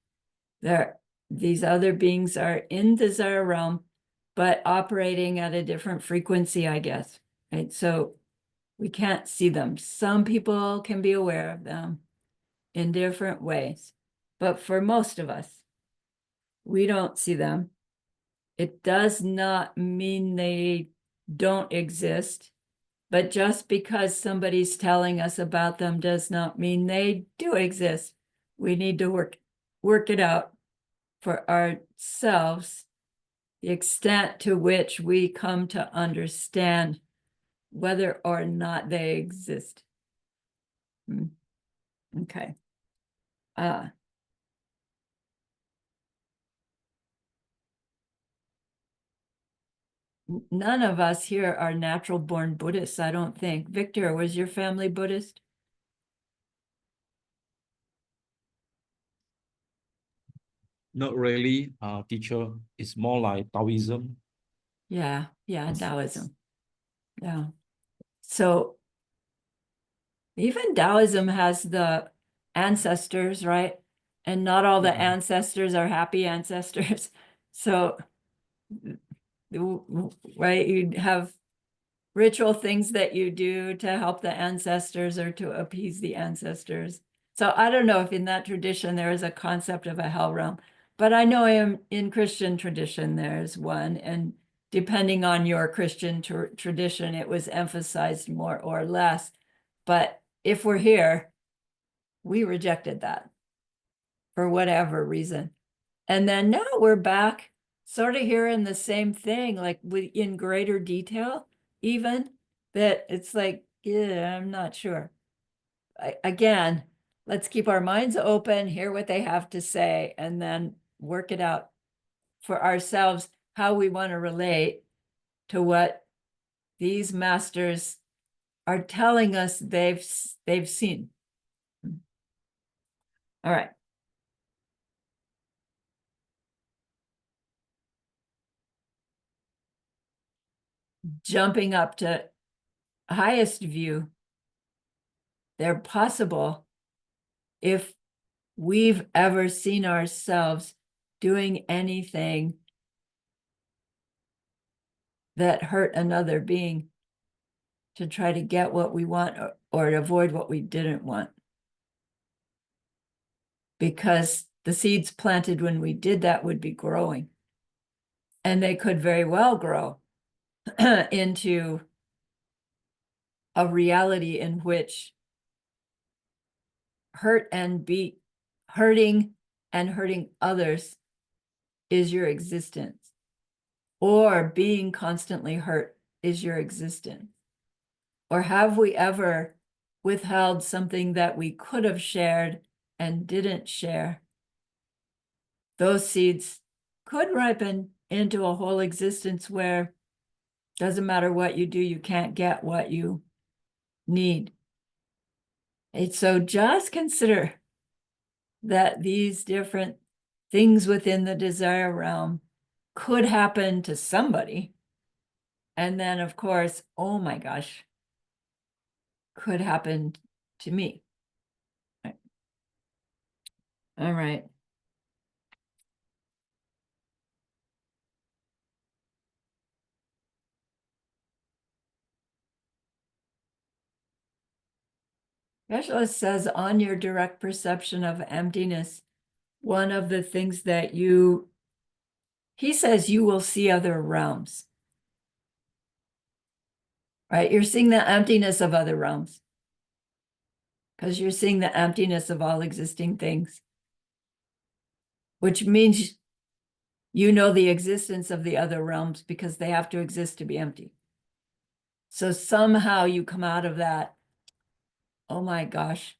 These other beings are in desire realm, but operating at a different frequency, I guess, right? So we can't see them. Some people can be aware of them in different ways, but for most of us, we don't see them. It does not mean they don't exist, but just because somebody's telling us about them does not mean they do exist. We need to work it out for ourselves, the extent to which we come to understand whether or not they exist. Okay. None of us here are natural born Buddhists, I don't think. Victor, was your family Buddhist? Not really, teacher. It's more like Taoism. Yeah, Taoism. Yeah. So even Taoism has the ancestors, right? And not all the ancestors are happy ancestors. So, right, you have ritual things that you do to help the ancestors or to appease the ancestors. So I don't know if in that tradition there is a concept of a hell realm, but I know in Christian tradition there's one, and depending on your Christian tradition, it was emphasized more or less. But if we're here, we rejected that for whatever reason. And then now we're back sort of hearing the same thing, like in greater detail, even that it's like, yeah, I'm not sure. Again, let's keep our minds open, hear what they have to say, and then work it out for ourselves, how we want to relate to what these masters are telling us they've seen. All right. Jumping up to highest view, they're possible if we've ever seen ourselves doing anything that hurt another being to try to get what we want or to avoid what we didn't want. Because the seeds planted when we did that would be growing. And they could very well grow into a reality in which hurting and hurting others is your existence, or being constantly hurt is your existence. Or have we ever withheld something that we could have shared and didn't share? Those seeds could ripen into a whole existence where doesn't matter what you do, you can't get what you need. And so just consider that these different things within the desire realm could happen to somebody. And then, of course, oh my gosh, could happen to me. All right. Specialist says on your direct perception of emptiness, one of the things that he says you will see other realms. Right? You're seeing the emptiness of other realms because you're seeing the emptiness of all existing things, which means you know the existence of the other realms because they have to exist to be empty. So somehow you come out of that, oh my gosh,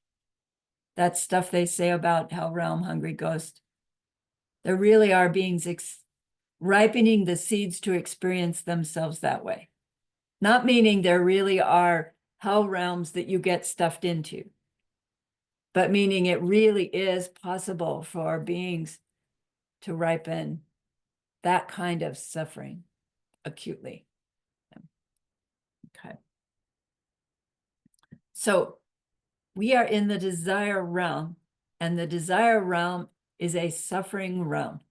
that stuff they say about hell realm, hungry ghost. There really are beings ripening the seeds to experience themselves that way. Not meaning there really are hell realms that you get stuffed into, but meaning it really is possible for beings to ripen that kind of suffering acutely. Okay. So we are in the desire realm, and the desire realm is a suffering realm.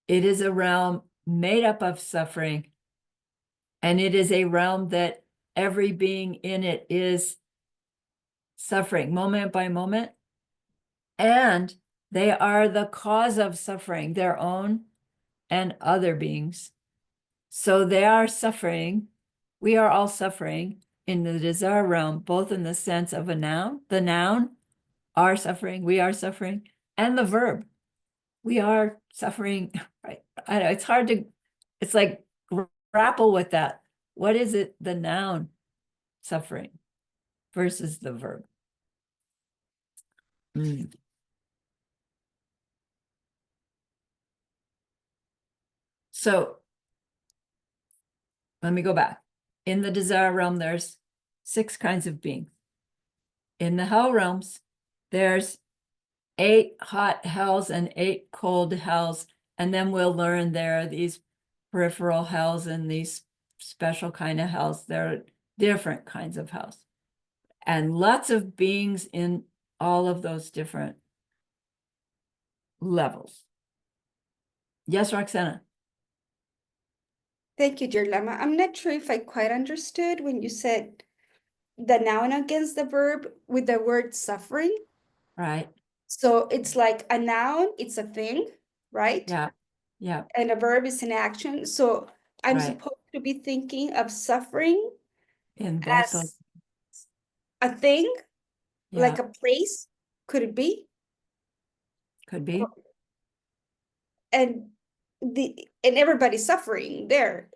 It is a realm made up of suffering, and it is a realm that every being in it is suffering moment by moment. And they are the cause of suffering, their own and other beings. So they are suffering. We are all suffering in the desire realm, both in the sense of a noun, the noun, are suffering, we are suffering, and the verb, we are suffering, right? I know it's hard to, it's like grapple with that. What is it, the noun suffering versus the verb? So let me go back. In the desire realm, there's 6 kinds of beings. In the hell realms, there's 8 hot hells and 8 cold hells. And then we'll learn there are these peripheral hells and these special kind of hells. There are different kinds of hells. And lots of beings in all of those different levels. Yes, Roxana? Thank you, dear Lama. I'm not sure if I quite understood when you said the noun against the verb with the word suffering. Right. So it's like a noun, it's a thing, right? Yeah. Yeah. And a verb is an action. So I'm Right. supposed to be thinking of suffering In both those. as a thing, like Yeah. a place, could it be? Could be. And everybody's suffering there.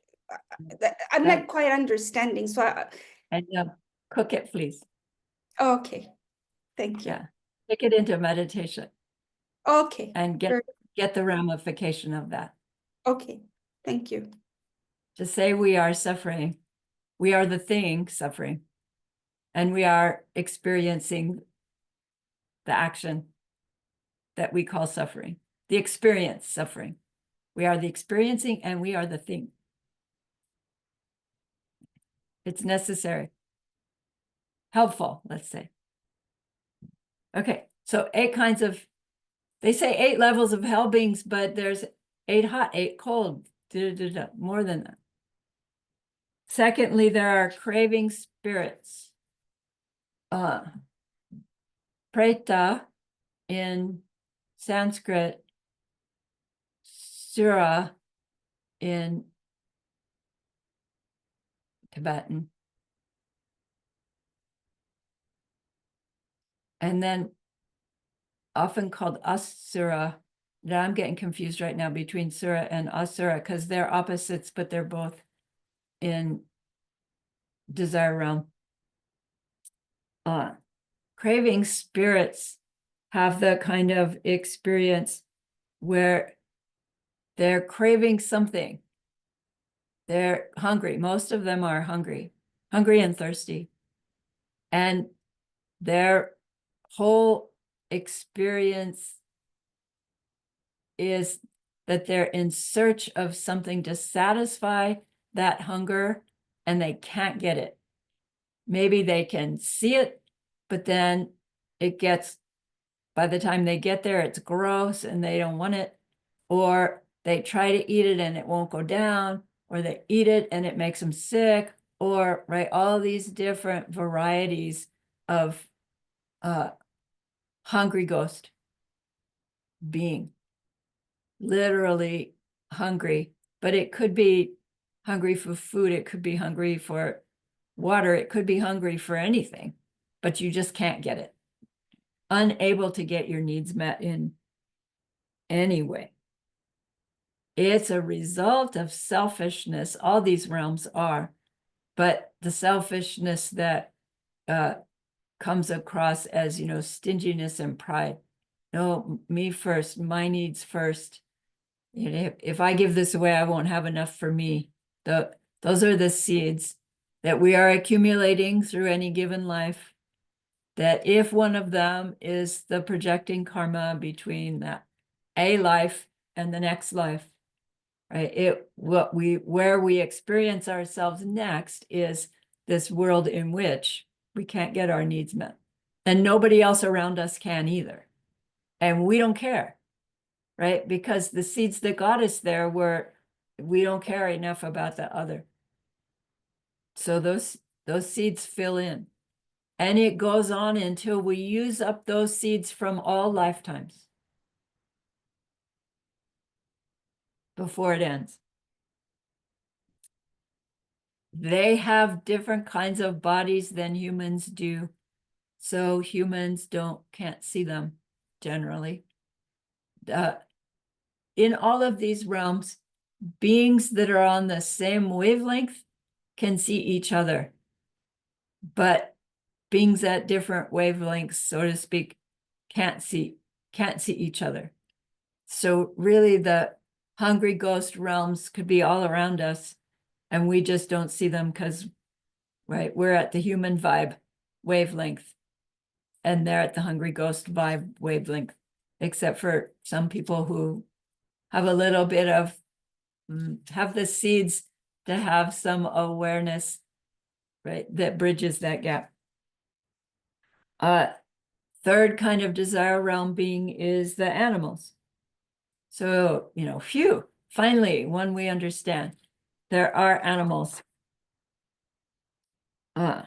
I'm Right. not quite understanding. So And cook it, please. okay. Thank you. Yeah. Take it into meditation Okay. and get the ramification of that. Okay. Thank you. To say we are suffering, we are the thing suffering, and we are experiencing the action that we call suffering, the experience suffering. We are the experiencing and we are the thing. It's necessary. Helpful, let's say. Okay, so 8 kinds of, they say 8 levels of hell beings, but there's 8 hot, 8 cold, more than that. Secondly, there are craving spirits. Preta in Sanskrit, Sura in Tibetan. And then often called Asura. Now I'm getting confused right now between Sura and Asura because they're opposites, but they're both in desire realm. Craving spirits have the kind of experience where they're craving something. They're hungry. Most of them are hungry and thirsty. And their whole experience is that they're in search of something to satisfy that hunger and they can't get it. Maybe they can see it, but then it gets, by the time they get there, it's gross and they don't want it. Or they try to eat it and it won't go down, or they eat it and it makes them sick, or right, all these different varieties of hungry ghost being. Literally hungry, but it could be hungry for food, it could be hungry for water, it could be hungry for anything, but you just can't get it. Unable to get your needs met in any way. It's a result of selfishness. All these realms are, but the selfishness that comes across as, you know, stinginess and pride. No, me first, my needs first. You know, if I give this away, I won't have enough for me. Those are the seeds that we are accumulating through any given life. That if one of them is the projecting karma between that a life and the next life, right? Where we experience ourselves next is this world in which we can't get our needs met. And nobody else around us can either. And we don't care. Right? Because the seeds that got us there were, we don't care enough about the other. So those seeds fill in. And it goes on until we use up those seeds from all lifetimes before it ends. They have different kinds of bodies than humans do. So humans can't see them generally. In all of these realms, beings that are on the same wavelength can see each other, but beings at different wavelengths, so to speak, can't see each other. So really the hungry ghost realms could be all around us and we just don't see them because, right, we're at the human vibe wavelength and they're at the hungry ghost vibe wavelength, except for some people who have a little bit of, have the seeds to have some awareness, right, that bridges that gap. Third kind of desire realm being is the animals. So, you know, phew, finally, one we understand. There are animals. Abhidharma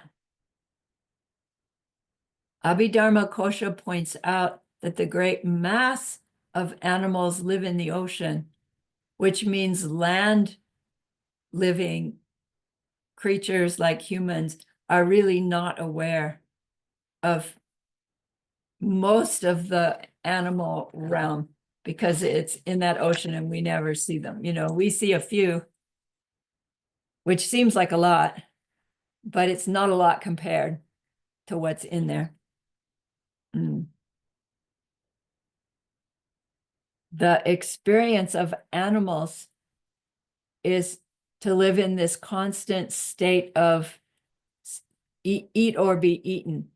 Kosha points out that the great mass of animals live in the ocean, which means land living creatures like humans are really not aware of most of the animal realm because it's in that ocean and we never see them. You know, we see a few, which seems like a lot, but it's not a lot compared to what's in there. The experience of animals is to live in this constant state of eat or be eaten,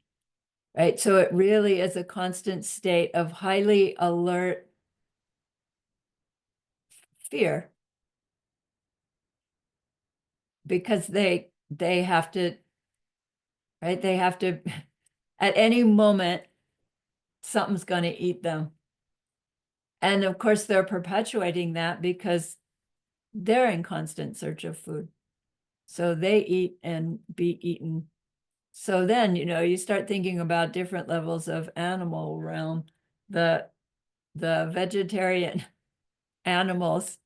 right? So it really is a constant state of highly alert fear because they have to, right? They have to, at any moment, something's going to eat them. And of course, they're perpetuating that because they're in constant search of food. So they eat and be eaten. So then, you know, you start thinking about different levels of animal realm. The vegetarian animals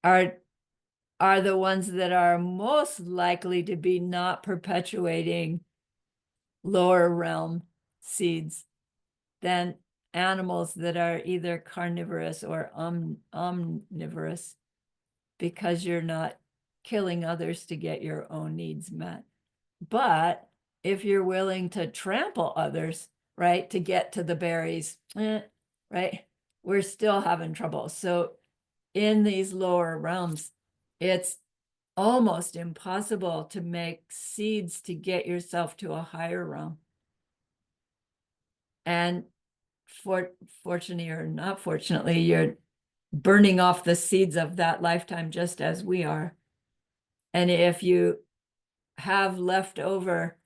are the ones that are most likely to be not perpetuating lower realm seeds than animals that are either carnivorous or omnivorous, because you're not killing others to get your own needs met. But if you're willing to trample others, right, to get to the berries, right, we're still having trouble. So in these lower realms, it's almost impossible to make seeds to get yourself to a higher realm. And fortunately or not fortunately, you're burning off the seeds of that lifetime just as we are. And if you have left over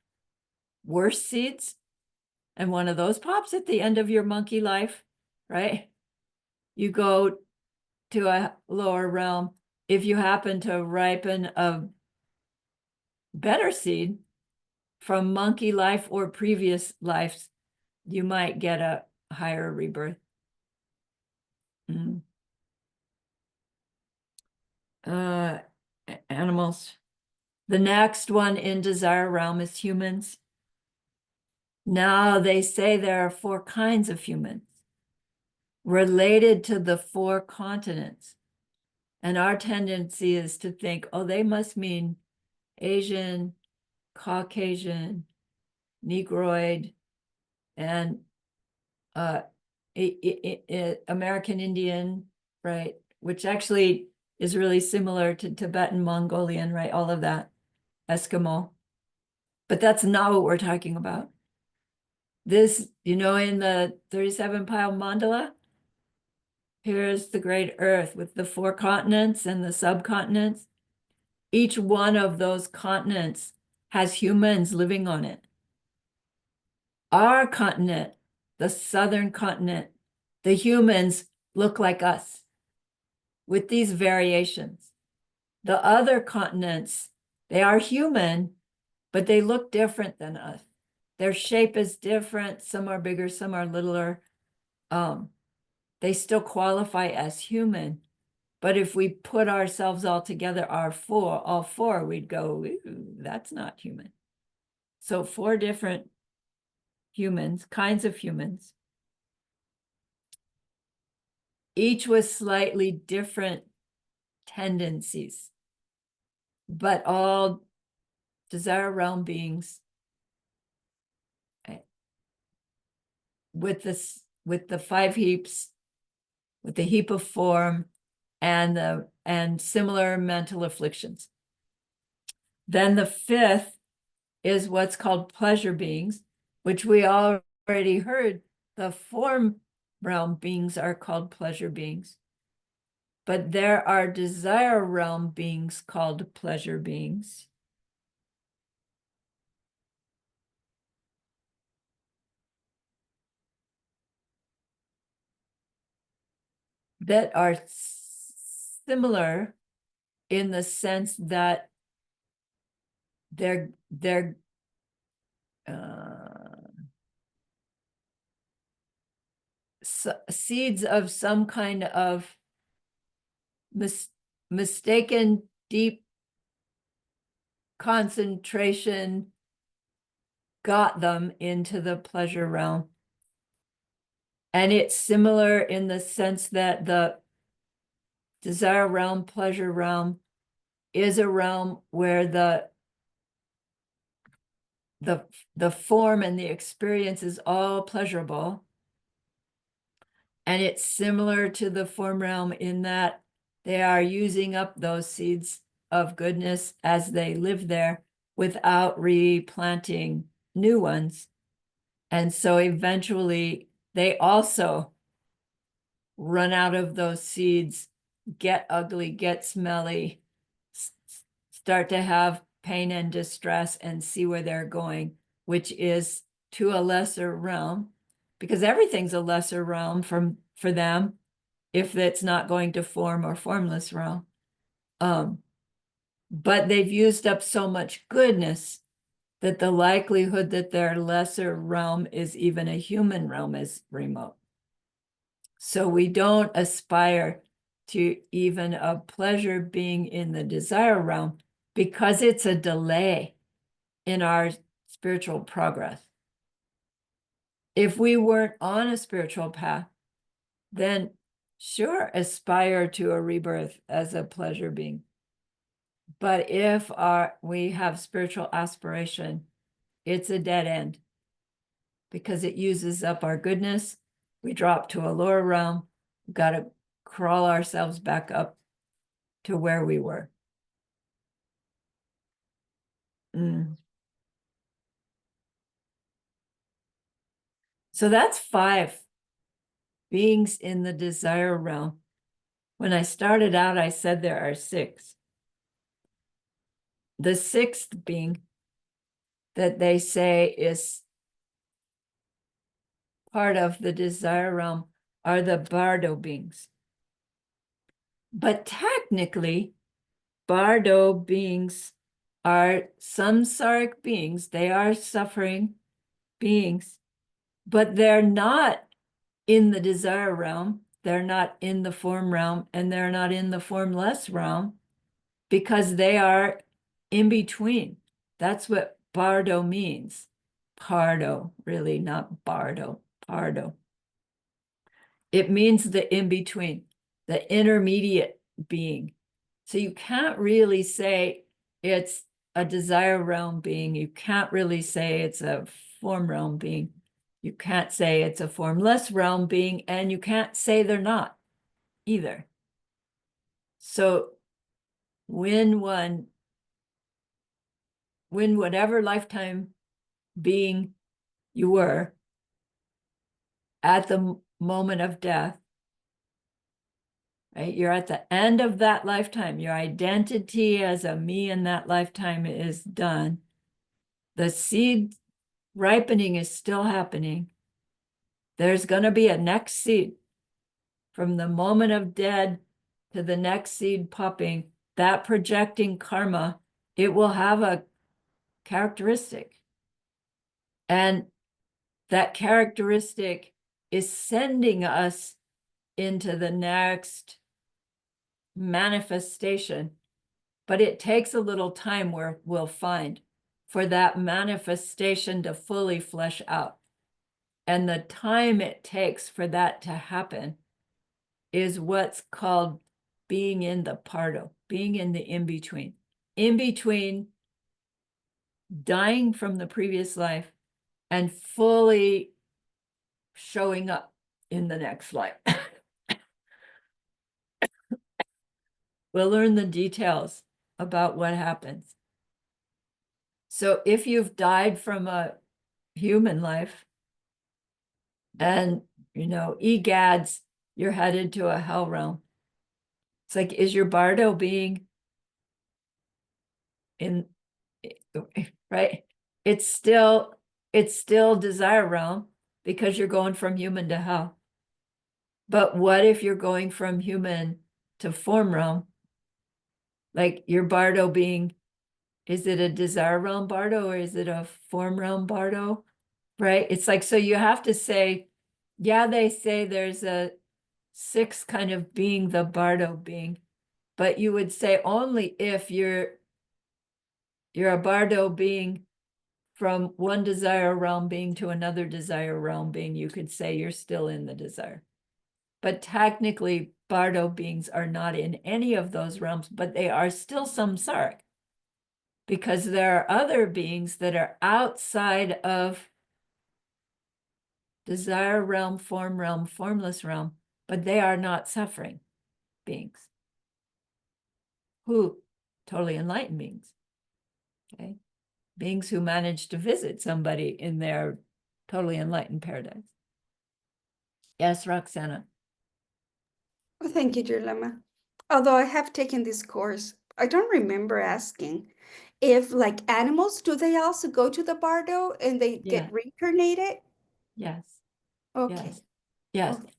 worse seeds, and one of those pops at the end of your monkey life, right? You go to a lower realm. If you happen to ripen a better seed from monkey life or previous lives, you might get a higher rebirth. Animals. The next one in desire realm is humans. Now they say there are 4 kinds of humans related to the 4 continents. And our tendency is to think, oh, they must mean Asian, Caucasian, Negroid, and American Indian, right? Which actually is really similar to Tibetan, Mongolian, right? All of that, Eskimo. But that's not what we're talking about. This, in the 37-pile mandala, here's the great earth with the 4 continents and the subcontinents. Each one of those continents has humans living on it. Our continent, the southern continent, the humans look like us with these variations. The other continents, they are human, but they look different than us. Their shape is different. Some are bigger, some are littler. They still qualify as human. But if we put ourselves all together, all four, we'd go, that's not human. So 4 different humans, kinds of humans, each with slightly different tendencies, but all desire realm beings with the 5 heaps, with the heap of form and similar mental afflictions. Then the 5th is what's called pleasure beings, which we already heard. The form realm beings are called pleasure beings. But there are desire realm beings called pleasure beings. That are similar in the sense that they're seeds of some kind of mistaken deep concentration got them into the pleasure realm. And it's similar in the sense that the desire realm, pleasure realm is a realm where the form and the experience is all pleasurable. And it's similar to the form realm in that they are using up those seeds of goodness as they live there without replanting new ones. And so eventually they also run out of those seeds, get ugly, get smelly, start to have pain and distress and see where they're going, which is to a lesser realm, because everything's a lesser realm for them if it's not going to form or formless realm. But they've used up so much goodness that the likelihood that their lesser realm is even a human realm is remote. So we don't aspire to even a pleasure being in the desire realm because it's a delay in our spiritual progress. If we weren't on a spiritual path, then sure, aspire to a rebirth as a pleasure being. But if we have spiritual aspiration, it's a dead end because it uses up our goodness. We drop to a lower realm. We've got to crawl ourselves back up to where we were. Mm. So that's 5 beings in the desire realm. When I started out, I said there are 6. The 6th being that they say is part of the desire realm are the bardo beings. But technically, bardo beings are samsaric beings. They are suffering beings, but they're not in the desire realm. They're not in the form realm, and they're not in the formless realm because they are in between. That's what bardo means. Pardo, really, not bardo, pardo. It means the in-between, the intermediate being. So you can't really say it's a desire realm being. You can't really say it's a form realm being. You can't say it's a formless realm being, and you can't say they're not either. So when whatever lifetime being you were at the moment of death, right? You're at the end of that lifetime. Your identity as a me in that lifetime is done. The seed ripening is still happening. There's going to be a next seed from the moment of dead to the next seed popping. That projecting karma, it will have a characteristic. And that characteristic is sending us into the next manifestation. But it takes a little time where we'll find for that manifestation to fully flesh out. And the time it takes for that to happen is what's called being in the pardo, being in the in-between. In-between dying from the previous life and fully showing up in the next life. We'll learn the details about what happens. So if you've died from a human life and, egads, you're headed to a hell realm. It's like, is your bardo being in, right? It's still desire realm because you're going from human to hell. But what if you're going from human to form realm? Like your bardo being, is it a desire realm bardo or is it a form realm bardo? Right? It's like, so you have to say, yeah, they say there's a 6 kind of being, the bardo being, but you would say only if you're a bardo being from one desire realm being to another desire realm being, you could say you're still in the desire. But technically, bardo beings are not in any of those realms, but they are still samsaric because there are other beings that are outside of desire realm, formless realm, but they are not suffering beings. Who? Totally enlightened beings. Okay. Beings who manage to visit somebody in their totally enlightened paradise. Yes, Roxana. Oh, thank you, dear Lama. Although I have taken this course, I don't remember asking if, like animals, do they also go to the bardo and they Yeah. get reincarnated? Yes. Okay. Yes. Okay.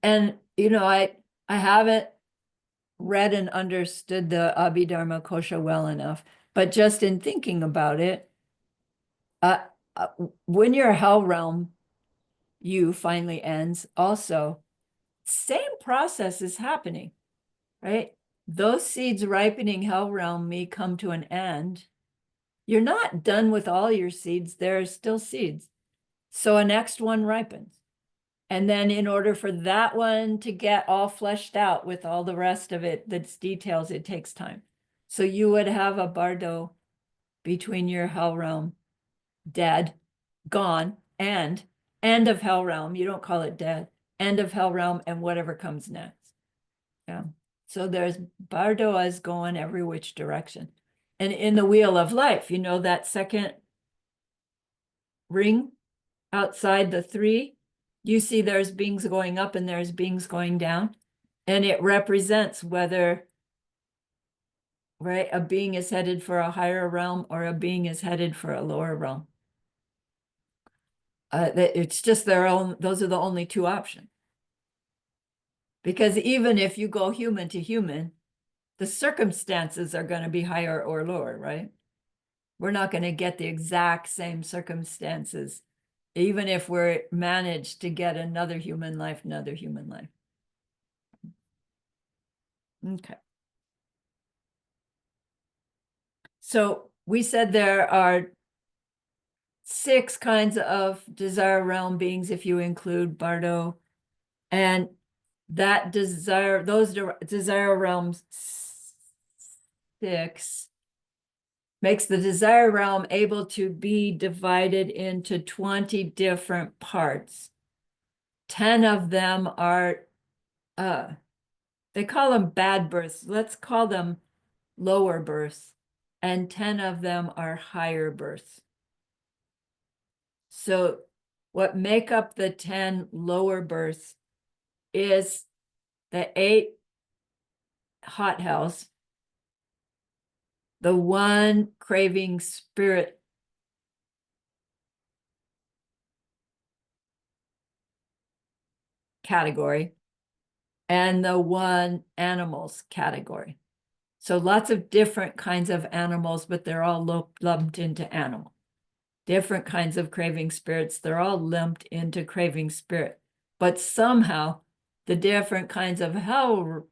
And I haven't read and understood the Abhidharma Kosha well enough, but just in thinking about it, uh, when your hell realm you finally ends, also same process is happening, right? Those seeds ripening hell realm me come to an end. You're not done with all your seeds. There are still seeds. So a next one ripens. And then in order for that one to get all fleshed out with all the rest of it, that's details, it takes time. So you would have a bardo between your hell realm, dead, gone, and end of hell realm. You don't call it dead, end of hell realm, and whatever comes next. Yeah. So there's bardoas going every which direction. And in the wheel of life, you know, that second ring outside the three, you see there's beings going up and there's beings going down. And it represents whether, right, a being is headed for a higher realm or a being is headed for a lower realm. It's just their own, those are the only two options. Because even if you go human to human, the circumstances are going to be higher or lower, right? We're not going to get the exact same circumstances, even if we're managed to get another human life. Okay. So we said there are 6 kinds of desire realm beings if you include Bardo, and that desire, those desire realms 6 makes the desire realm able to be divided into 20 different parts. 10 of them are, they call them bad births. Let's call them lower births. And 10 of them are higher births. So what make up the 10 lower births is the 8 hot hells, the 1 craving spirit category, and the 1 animals category. So lots of different kinds of animals, but they're all lumped into animal. Different kinds of craving spirits, they're all lumped into craving spirit. But somehow the different kinds of hell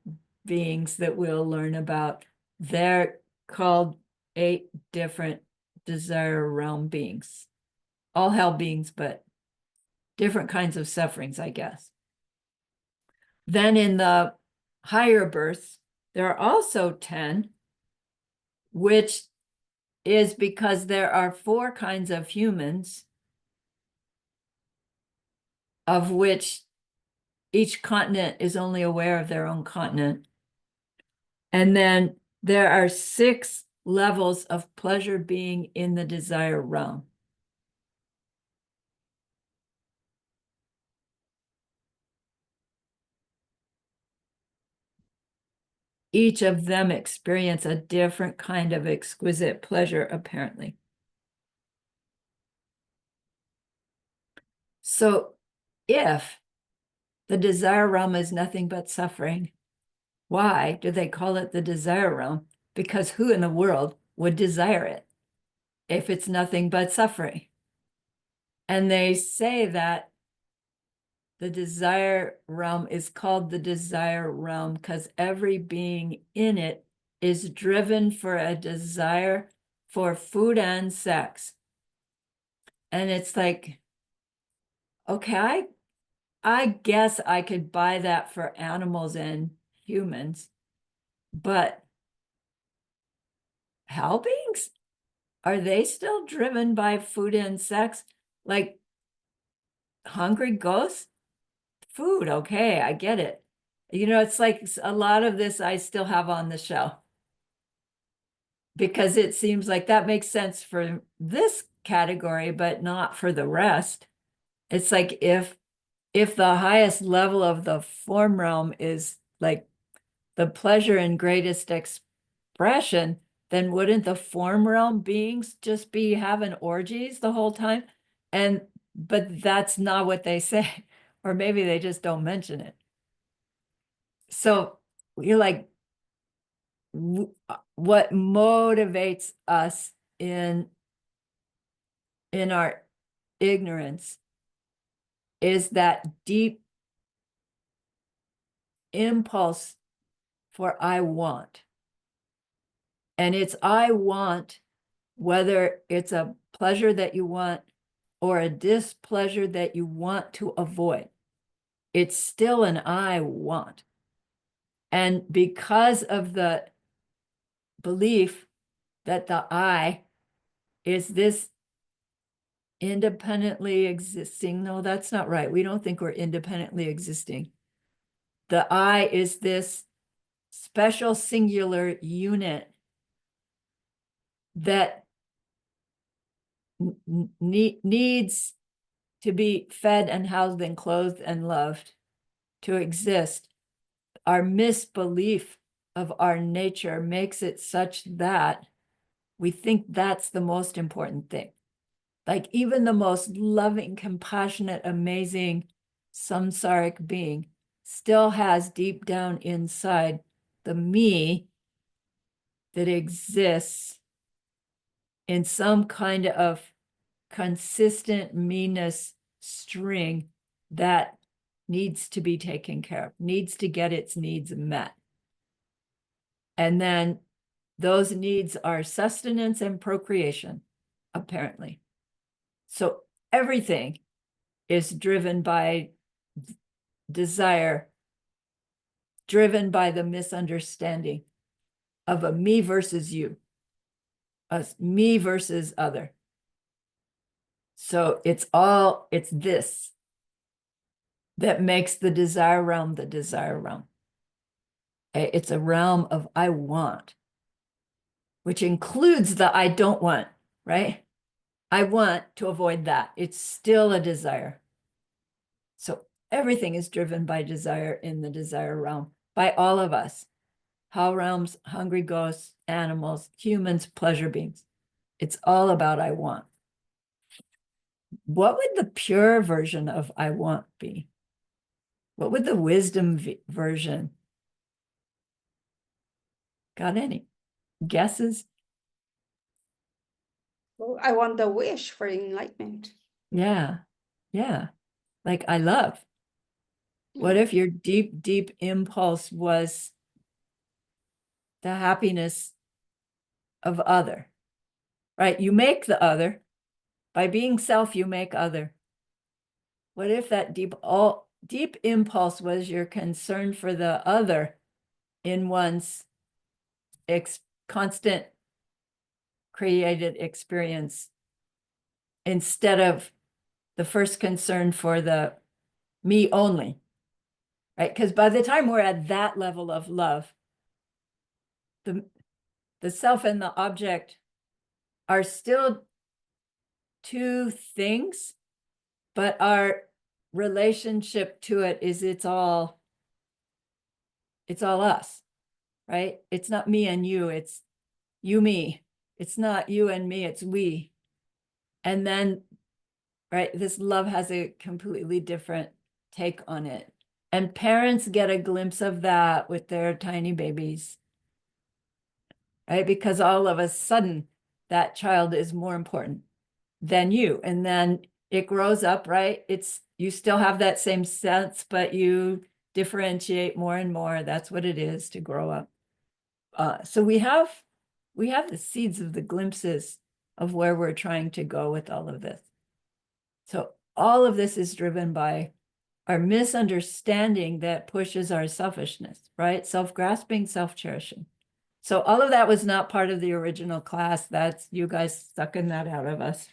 beings that we'll learn about, they're called 8 different desire realm beings. All hell beings, but different kinds of sufferings, I guess. Then in the higher births, there are also 10, which is because there are 4 kinds of humans, of which each continent is only aware of their own continent. And then there are 6 levels of pleasure being in the desire realm. Each of them experience a different kind of exquisite pleasure, apparently. So if the desire realm is nothing but suffering, why do they call it the desire realm? Because who in the world would desire it if it's nothing but suffering? And they say that the desire realm is called the desire realm because every being in it is driven for a desire for food and sex. And it's like, okay, I guess I could buy that for animals and humans, but hell beings? Are they still driven by food and sex? Like hungry ghosts? Food, okay, I get it. You know, it's like a lot of this I still have on the shelf. Because it seems like that makes sense for this category, but not for the rest. It's like if the highest level of the form realm is like the pleasure and greatest expression, then wouldn't the form realm beings just be having orgies the whole time? But that's not what they say, or maybe they just don't mention it. So you're like, what motivates us in our ignorance is that deep impulse for I want. And it's I want, whether it's a pleasure that you want or a displeasure that you want to avoid. It's still an I want. And because of the belief that the I is this independently existing, no, that's not right. We don't think we're independently existing. The I is this special singular unit that needs to be fed and housed and clothed and loved to exist, our misbelief of our nature makes it such that we think that's the most important thing. Like even the most loving, compassionate, amazing samsaric being still has deep down inside the me that exists in some kind of consistent meanness string that needs to be taken care of, needs to get its needs met. And then those needs are sustenance and procreation, apparently. So everything is driven by desire, driven by the misunderstanding of a me versus you, a me versus other. So it's this that makes the desire realm the desire realm. It's a realm of I want, which includes the I don't want, right? I want to avoid that. It's still a desire. So everything is driven by desire in the desire realm, by all of us. Hell realms, hungry ghosts, animals, humans, pleasure beings. It's all about I want. What would the pure version of I want be? What would the wisdom version? Got any guesses? Well, I want the wish for enlightenment. Yeah, yeah. Like I love. What if your deep, deep impulse was the happiness of other, right? You make the other. By being self, you make other. What if that deep impulse was your concern for the other in one's constant created experience instead of the first concern for the me only, right? Because by the time we're at that level of love, the self and the object are still two things, but our relationship to it is it's all us, right? It's not me and you, it's you, me. It's not you and me, it's we. And then, right, this love has a completely different take on it. And parents get a glimpse of that with their tiny babies, right? Because all of a sudden, that child is more important than you. And then it grows up, right? You still have that same sense, but you differentiate more and more. That's what it is to grow up. So we have the seeds of the glimpses of where we're trying to go with all of this. So all of this is driven by our misunderstanding that pushes our selfishness, right? Self-grasping, self-cherishing. So all of that was not part of the original class. That's you guys sucking that out of us.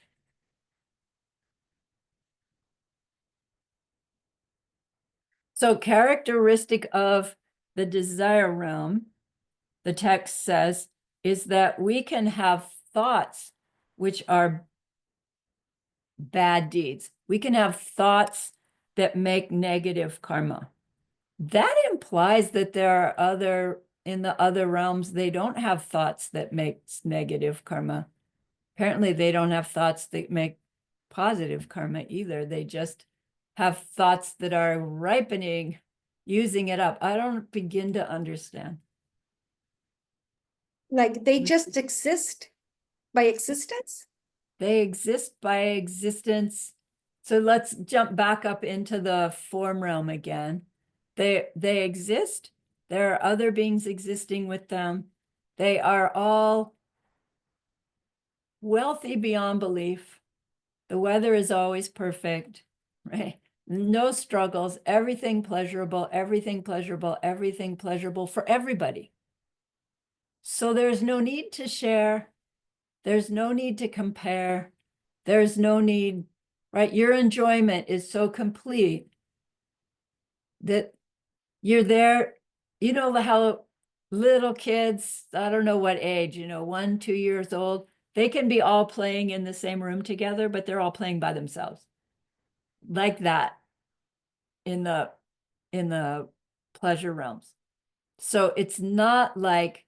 So characteristic of the desire realm, the text says, is that we can have thoughts which are bad deeds. We can have thoughts that make negative karma. That implies that there are in the other realms, they don't have thoughts that make negative karma. Apparently, they don't have thoughts that make positive karma either. They just have thoughts that are ripening, using it up. I don't begin to understand. Like they just exist by existence? They exist by existence. So let's jump back up into the form realm again. They exist. There are other beings existing with them. They are all wealthy beyond belief. The weather is always perfect, right? No struggles, everything pleasurable, everything pleasurable, everything pleasurable for everybody. So there's no need to share. There's no need to compare. There's no need, right? Your enjoyment is so complete that you're there. You know how little kids, I don't know what age, 1, 2 years old, they can be all playing in the same room together, but they're all playing by themselves. Like that in the pleasure realms. So it's not like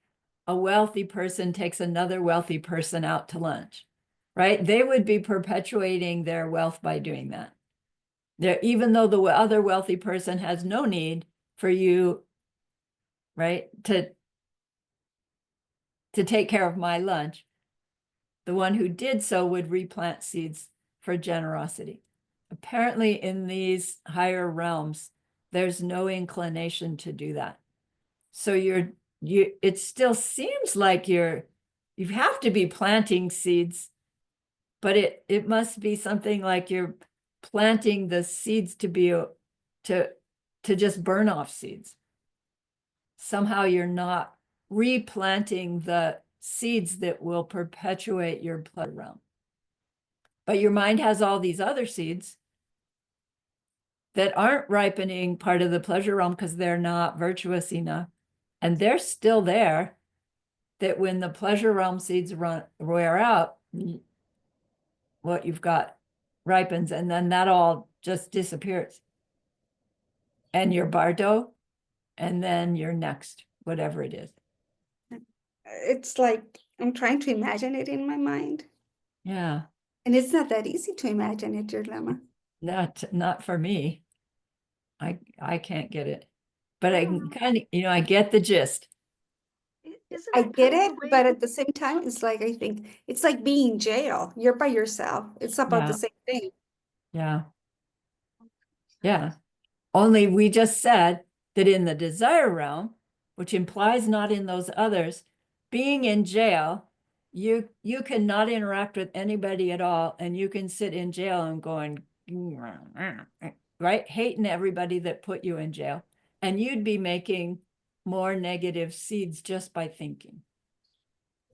a wealthy person takes another wealthy person out to lunch, right? They would be perpetuating their wealth by doing that. Even though the other wealthy person has no need for you, right, to take care of my lunch, the one who did so would replant seeds for generosity. Apparently, in these higher realms, there's no inclination to do that. So it still seems like you have to be planting seeds, but it must be something like you're planting the seeds to just burn off seeds. Somehow you're not replanting the seeds that will perpetuate your pleasure realm. But your mind has all these other seeds that aren't ripening part of the pleasure realm because they're not virtuous enough. And they're still there, that when the pleasure realm seeds wear out, what you've got ripens, and then that all just disappears. And your bardo, and then your next, whatever it is. It's like I'm trying to imagine it in my mind. Yeah. And it's not that easy to imagine it, dear Lama. Not for me. I can't get it. But I can kind of, I get the gist. Isn't I that get kind it, of the way- but at the same time, it's like I think it's like being in jail. You're by yourself. It's about the Yeah. same thing. Yeah. Yeah. Only we just said that in the desire realm, which implies not in those others, being in jail, you cannot interact with anybody at all, and you can sit in jail and going, right, hating everybody that put you in jail, and you'd be making more negative seeds just by thinking.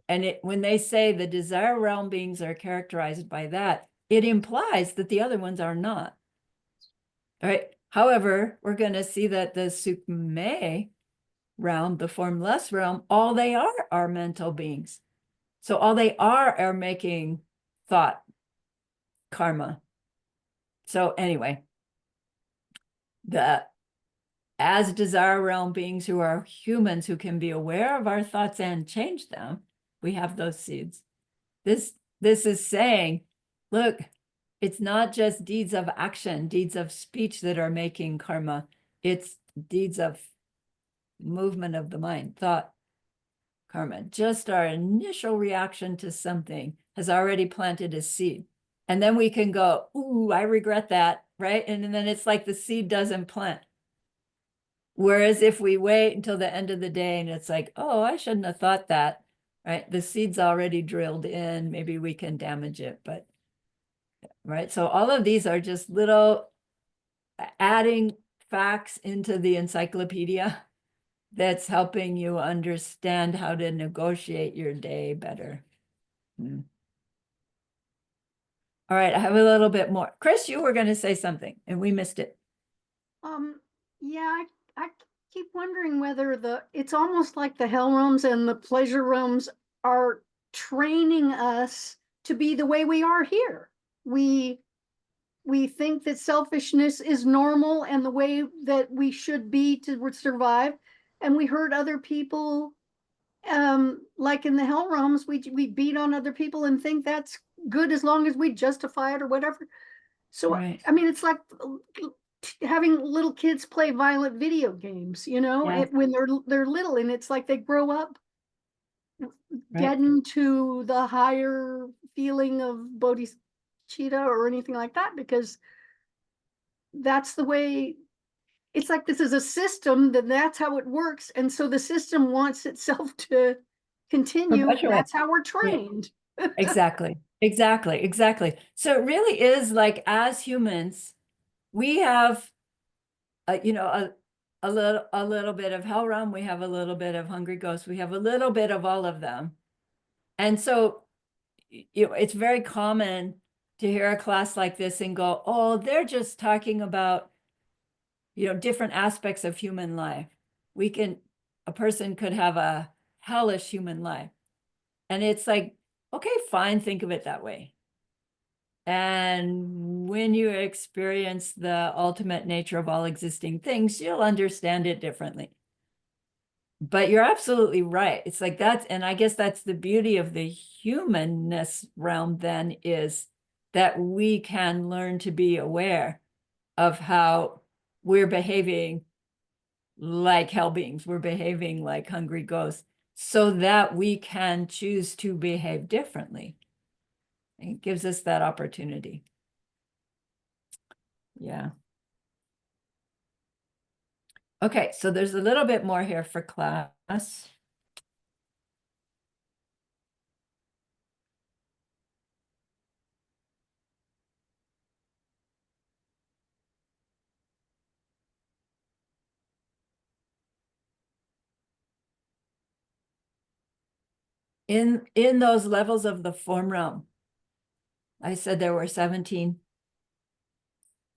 And when they say the desire realm beings are characterized by that, it implies that the other ones are not. All right. However, we're going to see that the Sukme realm, the formless realm, all they are mental beings. So all they are making thought karma. So anyway, as desire realm beings who are humans who can be aware of our thoughts and change them, we have those seeds. This is saying, look, it's not just deeds of action, deeds of speech that are making karma. It's deeds of movement of the mind, thought karma. Just our initial reaction to something has already planted a seed. And then we can go, ooh, I regret that, right? And then it's like the seed doesn't plant. Whereas if we wait until the end of the day and it's like, oh, I shouldn't have thought that, right? The seed's already drilled in, maybe we can damage it, but, right? So all of these are just little adding facts into the encyclopedia that's helping you understand how to negotiate your day better. All right, I have a little bit more. Chris, you were going to say something and we missed it. Yeah, I keep wondering whether it's almost like the hell realms and the pleasure realms are training us to be the way we are here. We think that selfishness is normal and the way that we should be to survive. And we hurt other people, like in the hell realms, we beat on other people and think that's good as long as we justify it or whatever. So, Right. I mean, it's like having little kids play violent video games, Yeah. when they're little, and it's like they grow up Right. getting to the higher feeling of bodhicitta or anything like that, because that's the way. It's like this is a system, that's how it works, and so the system wants itself to continue. Perpetuate. That's how we're Yeah. trained. Exactly. So it really is like, as humans, we have a little bit of hell realm, we have a little bit of hungry ghost, we have a little bit of all of them. And so it's very common to hear a class like this and go, oh, they're just talking about different aspects of human life. We can a person could have a hellish human life. And it's like, okay, fine, think of it that way. And when you experience the ultimate nature of all existing things, you'll understand it differently. But you're absolutely right. It's like that's, and I guess that's the beauty of the humanness realm then, is that we can learn to be aware of how we're behaving like hell beings, we're behaving like hungry ghosts, so that we can choose to behave differently. It gives us that opportunity. Yeah. Okay, so there's a little bit more here for class. In those levels of the form realm, I said there were 17.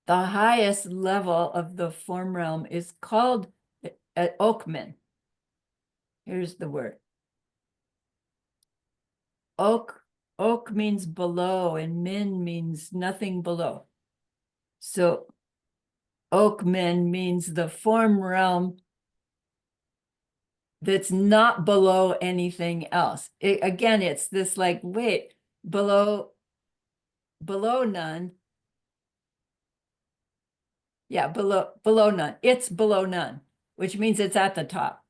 The highest level of the form realm is called Oakman. Here's the word. Oak means below, and min means nothing below. So Oakman means the form realm that's not below anything else. Again, it's this like, wait, below none. Yeah, below none. It's below none, which means it's at the top.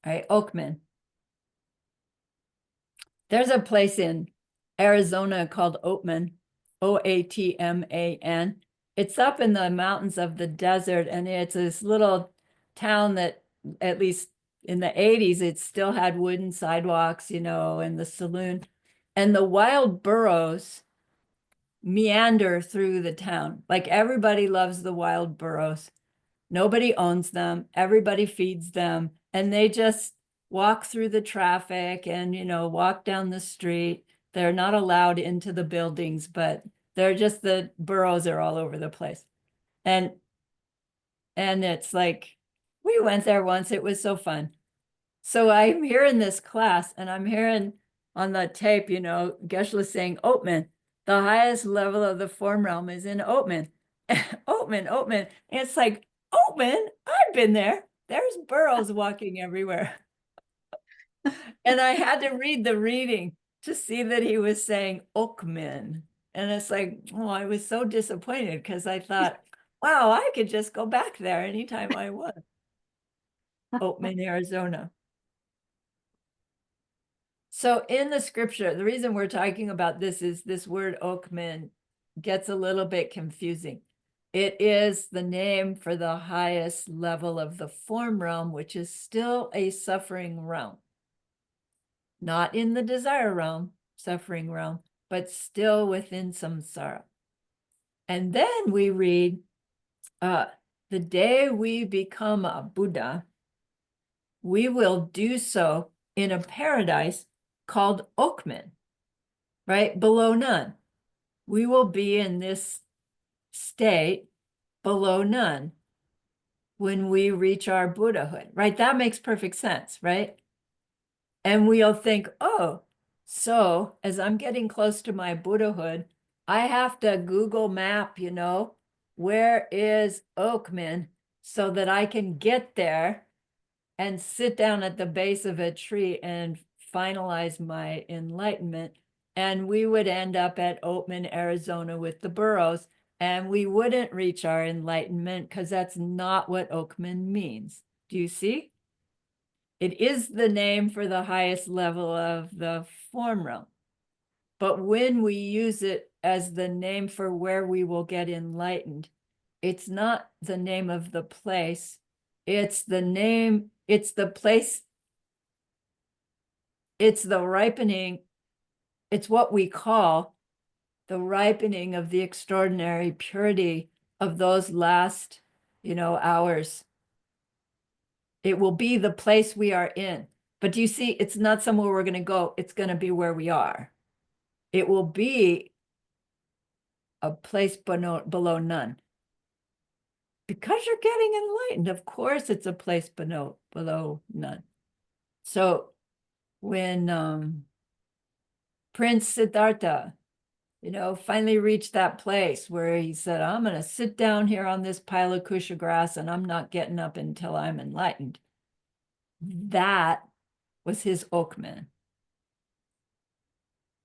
All right, Oakman. There's a place in Arizona called Oatman, Oatman. It's up in the mountains of the desert, and it's this little town that, at least in the 80s, it still had wooden sidewalks, you know, and the saloon. And the wild burros meander through the town. Like, everybody loves the wild burros. Nobody owns them. Everybody feeds them. And they just walk through the traffic and, you know, walk down the street. They're not allowed into the buildings, but they're just, the burros are all over the place. And it's like, we went there once. It was so fun. So I'm hearing this class, and I'm hearing on the tape, you know, Geshe saying, Oatman, the highest level of the form realm is in Oatman. Oatman. And it's like, Oatman, I've been there. There's burros walking everywhere. And I had to read the reading to see that he was saying Oakman. And it's like, oh, I was so disappointed, because I thought, wow, I could just go back there anytime I want. Oatman, Arizona. So in the scripture, the reason we're talking about this is this word Oakman gets a little bit confusing. It is the name for the highest level of the form realm, which is still a suffering realm. Not in the desire realm, suffering realm, but still within samsara. And then we read, the day we become a Buddha, we will do so in a paradise called Oakman, right? Below none. We will be in this state below none when we reach our Buddhahood, right? That makes perfect sense, right? And we'll think, oh, so as I'm getting close to my Buddhahood, I have to Google map, you know, where is Oakman, so that I can get there and sit down at the base of a tree and finalize my enlightenment. And we would end up at Oatman, Arizona with the burros, and we wouldn't reach our enlightenment, because that's not what Oakman means. Do you see? It is the name for the highest level of the form realm. But when we use it as the name for where we will get enlightened, it's not the name of the place. It's the name, it's the place, it's the ripening, it's what we call the ripening of the extraordinary purity of those last, you know, hours. It will be the place we are in. But do you see, it's not somewhere we're going to go. It's going to be where we are. It will be a place below none. because you're getting enlightened, of course, it's a place below none. So when Prince Siddhartha, finally reached that place where he said, I'm going to sit down here on this pile of kusha grass and I'm not getting up until I'm enlightened. That was his Okman,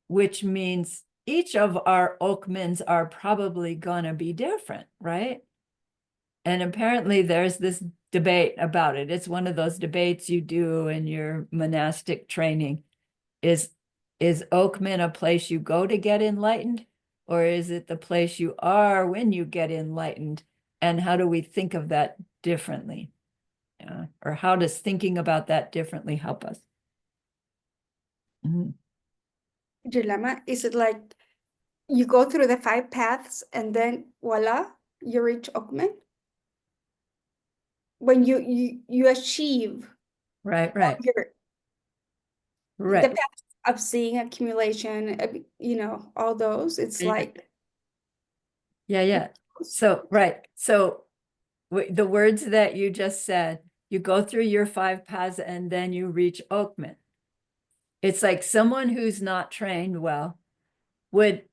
which means each of our Okmans are probably going to be different, right? And apparently there's this debate about it. It's one of those debates you do in your monastic training. Is Okman a place you go to get enlightened? Or is it the place you are when you get enlightened? And how do we think of that differently? Yeah. Or how does thinking about that differently help us? Dilemma, is it like you go through the 5 paths and then voila, you reach Okman? When you achieve Right. your Right. the path of seeing accumulation, all those, it's Yeah. like Yeah. So, right. So the words that you just said, you go through your 5 paths and then you reach Okman. It's like someone who's not trained well would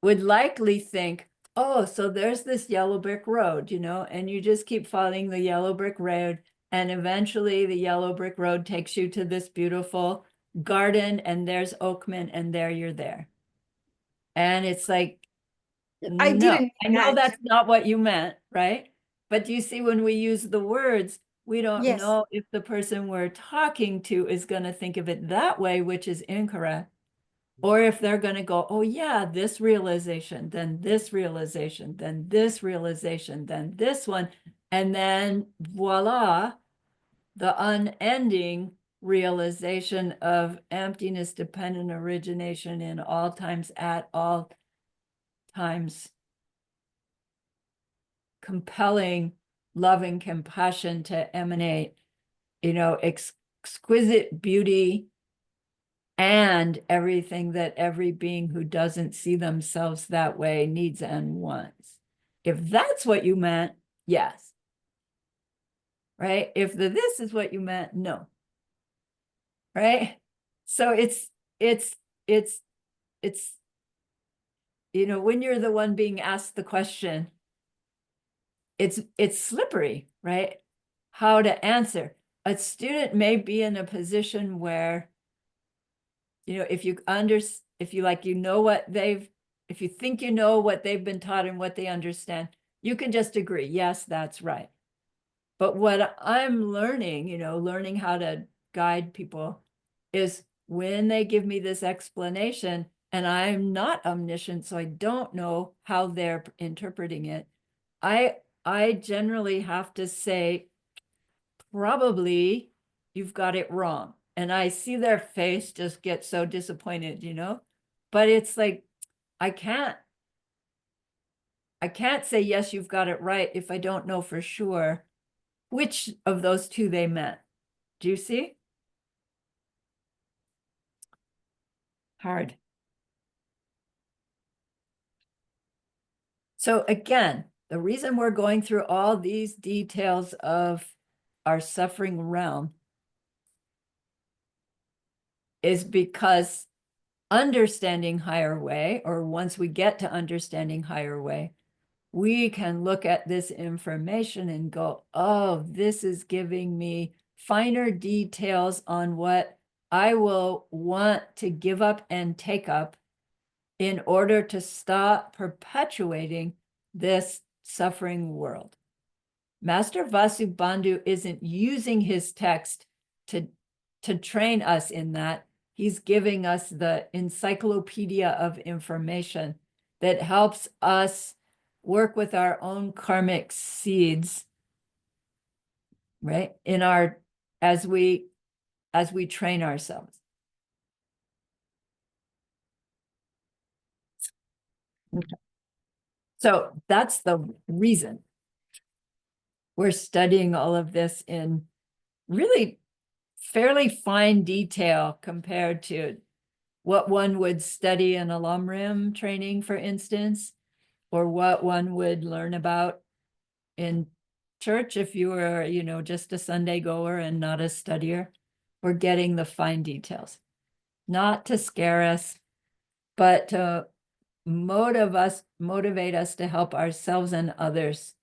likely think, oh, so there's this yellow brick road, and you just keep following the yellow brick road. And eventually the yellow brick road takes you to this beautiful garden and there's Oakman and there you're there. And it's like, I no, didn't I know that. that's not what you meant, right? But do you see when we use the words, we don't Yes. know if the person we're talking to is going to think of it that way, which is incorrect. Or if they're going to go, oh yeah, this realization, then this realization, then this realization, then this one. And then voila, the unending realization of emptiness, dependent origination in all times, at all times. Compelling, loving compassion to emanate, exquisite beauty and everything that every being who doesn't see themselves that way needs and wants. If that's what you meant, yes. Right? If this is what you meant, no. Right? So it's when you're the one being asked the question, it's slippery, right? How to answer. A student may be in a position where, if you think you know what they've been taught and what they understand, you can just agree, yes, that's right. But what I'm learning, learning how to guide people is when they give me this explanation and I'm not omniscient, so I don't know how they're interpreting it. I generally have to say, probably you've got it wrong. And I see their face just get so disappointed, but it's like, I can't say, yes, you've got it right if I don't know for sure which of those two they meant. Do you see? Hard. So again, the reason we're going through all these details of our suffering realm is because understanding higher way, or once we get to understanding higher way, we can look at this information and go, oh, this is giving me finer details on what I will want to give up and take up in order to stop perpetuating this suffering world. Master Vasubandhu isn't using his text to train us in that. He's giving us the encyclopedia of information that helps us work with our own karmic seeds, right? As we train ourselves. Okay. So that's the reason we're studying all of this in really fairly fine detail compared to what one would study in a Lamrim training, for instance, or what one would learn about in church, if you were, you know, just a Sunday goer and not a studier, we're getting the fine details. Not to scare us, but to motivate us to help ourselves and others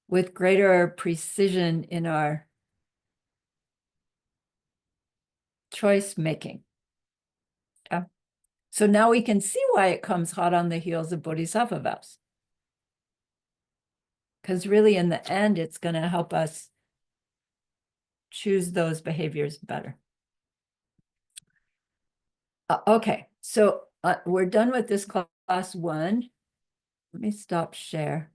with greater precision in our choice making. Yeah. So now we can see why it comes hot on the heels of Bodhisattva vows. Because really, in the end, it's going to help us choose those behaviors better. Okay, so we're done with this class one. Let me stop share.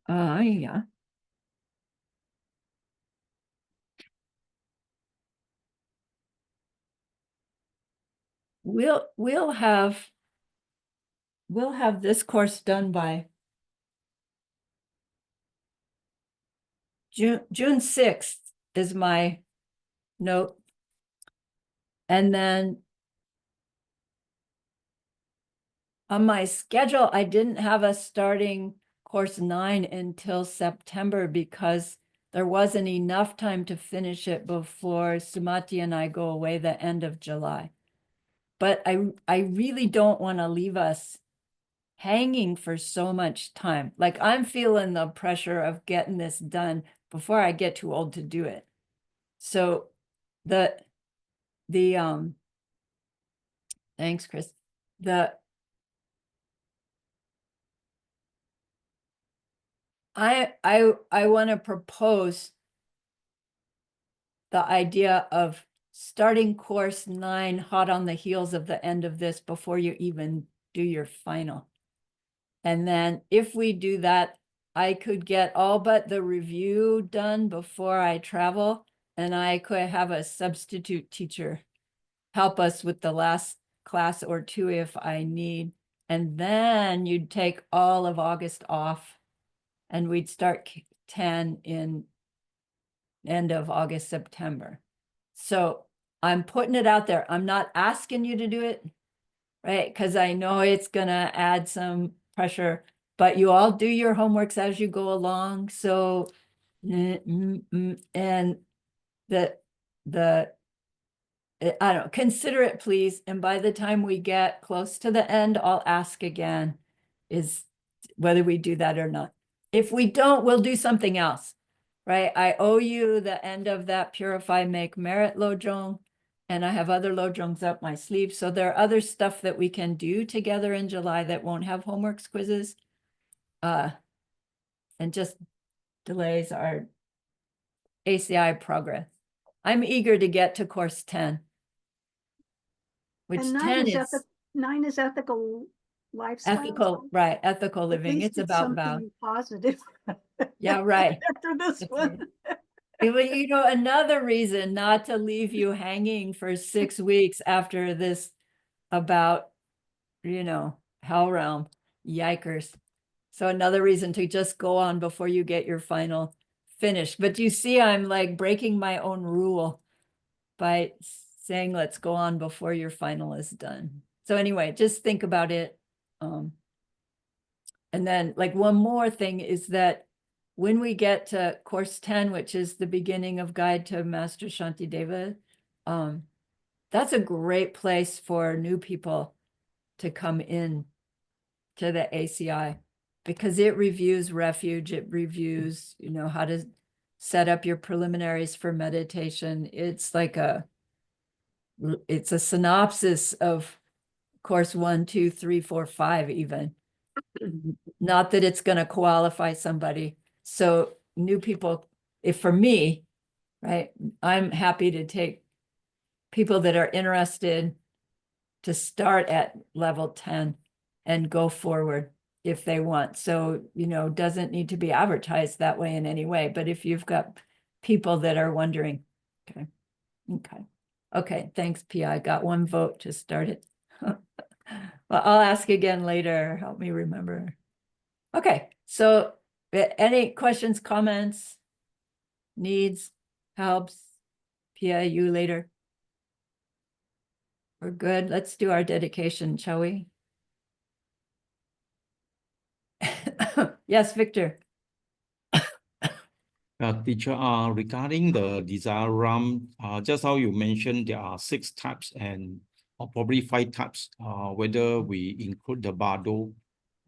Yeah. We'll have this course done by June 6th is my note. And then on my schedule, I didn't have us starting course 9 until September because there wasn't enough time to finish it before Sumati and I go away the end of July. But I really don't want to leave us hanging for so much time. Like I'm feeling the pressure of getting this done before I get too old to do it. So thanks, Chris. I want to propose the idea of starting course 9 hot on the heels of the end of this before you even do your final. And then if we do that, I could get all but the review done before I travel, and I could have a substitute teacher help us with the last class or two if I need. And then you'd take all of August off, and we'd start 10 in end of August, September. So I'm putting it out there. I'm not asking you to do it, right? Because I know it's gonna add some pressure, but you all do your homeworks as you go along. So, and I don't know, consider it, please. And by the time we get close to the end, I'll ask again, is whether we do that or not. If we don't, we'll do something else, right? I owe you the end of that Purify Make Merit Lojong, and I have other Lojongs up my sleeve. So there are other stuff that we can do together in July that won't have homeworks quizzes, and just delays our ACI progress. I'm eager to get to course 10. Which And 10 is 9 is ethical lifestyle. ethical, right? Ethical living. It's about vow. something positive. Yeah, right. After this That's one. right. You know, another reason not to leave you hanging for 6 weeks after this about, you know, hell realm, yikers. So another reason to just go on before you get your final finished. But you see, I'm like breaking my own rule by saying, let's go on before your final is done. So anyway, just think about it. And then like one more thing is that when we get to course 10, which is the beginning of Guide to Master Shantideva, that's a great place for new people to come in to the ACI because it reviews refuge, it reviews, you know, how to set up your preliminaries for meditation. It's like it's a synopsis of course 1, 2, 3, 4, 5 even. Not that it's going to qualify somebody. So new people, if for me, right, I'm happy to take people that are interested to start at level 10 and go forward if they want. So, you know, doesn't need to be advertised that way in any way. But if you've got people that are wondering, okay. Okay, thanks, PI. Got 1 vote to start it. Well, I'll ask again later. Help me remember. Okay, so any questions, comments, needs, helps? PI, you later. We're good. Let's do our dedication, shall we? Yes, Victor. Teacher, regarding the desire realm, just how you mentioned, there are 6 types or probably 5 types, whether we include the bardo.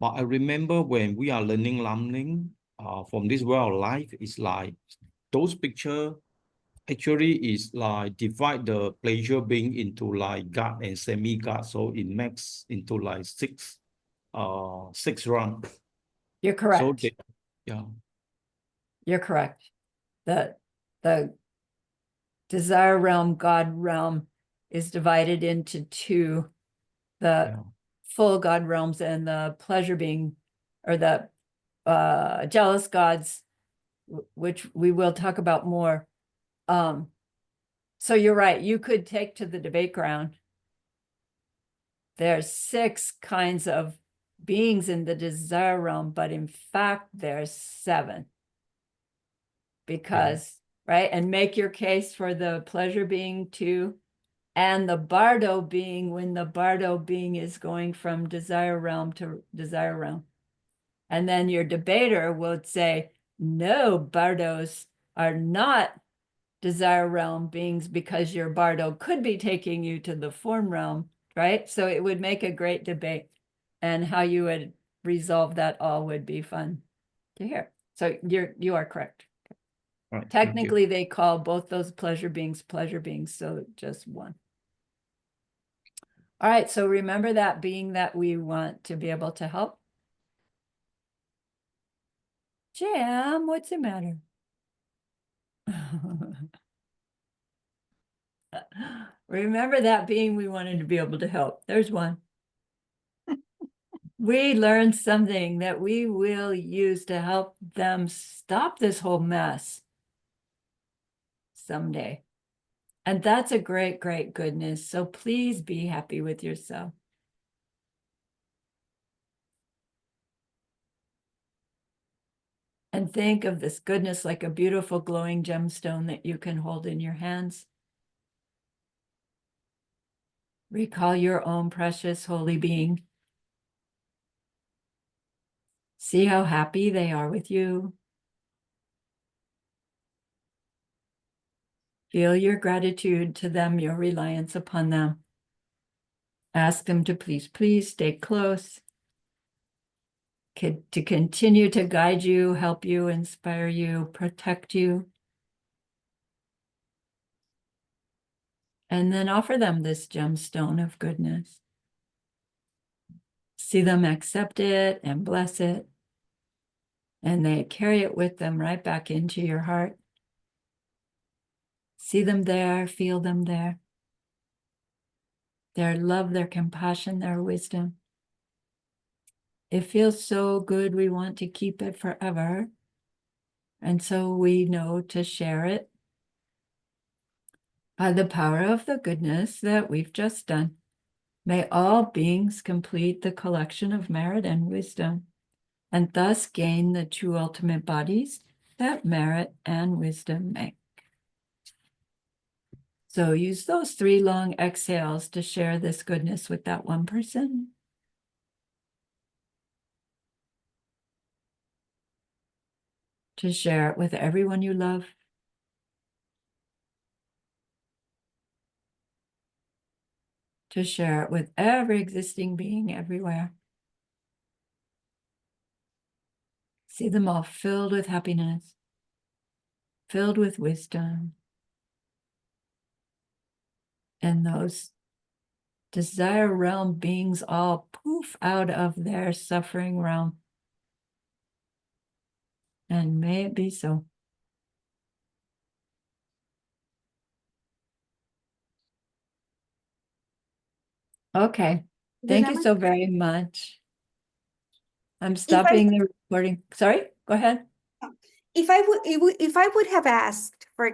But I remember when we are learning Lamling, from this way of life, it's like those picture actually is like divide the pleasure being into like God and semi-God. So it makes into like 6 rounds. You're So correct. yeah. You're correct. The desire realm, God realm is divided into 2, the Yeah. full God realms and the pleasure being, or the jealous gods, which we will talk about more. So you're right, you could take to the debate ground. There's 6 kinds of beings in the desire realm, but in fact, there's 7. Because, right, and make your case for the pleasure being 2, and the bardo being when the bardo being is going from desire realm to desire realm. And then your debater would say, no, bardos are not desire realm beings because your bardo could be taking you to the form realm, right? So it would make a great debate, and how you would resolve that all would be fun to hear. So you are correct. All right, thank you. Technically, they call both those pleasure beings, so just one. All right, so remember that being that we want to be able to help. Jam, what's the matter? Remember that being we wanted to be able to help. There's one. We learned something that we will use to help them stop this whole mess someday. And that's a great, great goodness. So please be happy with yourself. And think of this goodness like a beautiful glowing gemstone that you can hold in your hands. Recall your own precious holy being. See how happy they are with you. Feel your gratitude to them, your reliance upon them. Ask them to please, please stay close, to continue to guide you, help you, inspire you, protect you. And then offer them this gemstone of goodness. See them accept it and bless it. And they carry it with them right back into your heart. See them there, feel them there. Their love, their compassion, their wisdom. It feels so good, we want to keep it forever. And so we know to share it by the power of the goodness that we've just done. May all beings complete the collection of merit and wisdom, and thus gain the true ultimate bodies that merit and wisdom make. So use those 3 long exhales to share this goodness with that one person. To share it with everyone you love. To share it with every existing being everywhere. See them all filled with happiness, filled with wisdom. And those desire realm beings all poof out of their suffering realm. And may it be so. Okay, thank you Dilema? so very much. I'm stopping the recording. Sorry, go ahead. If I would have asked, for example,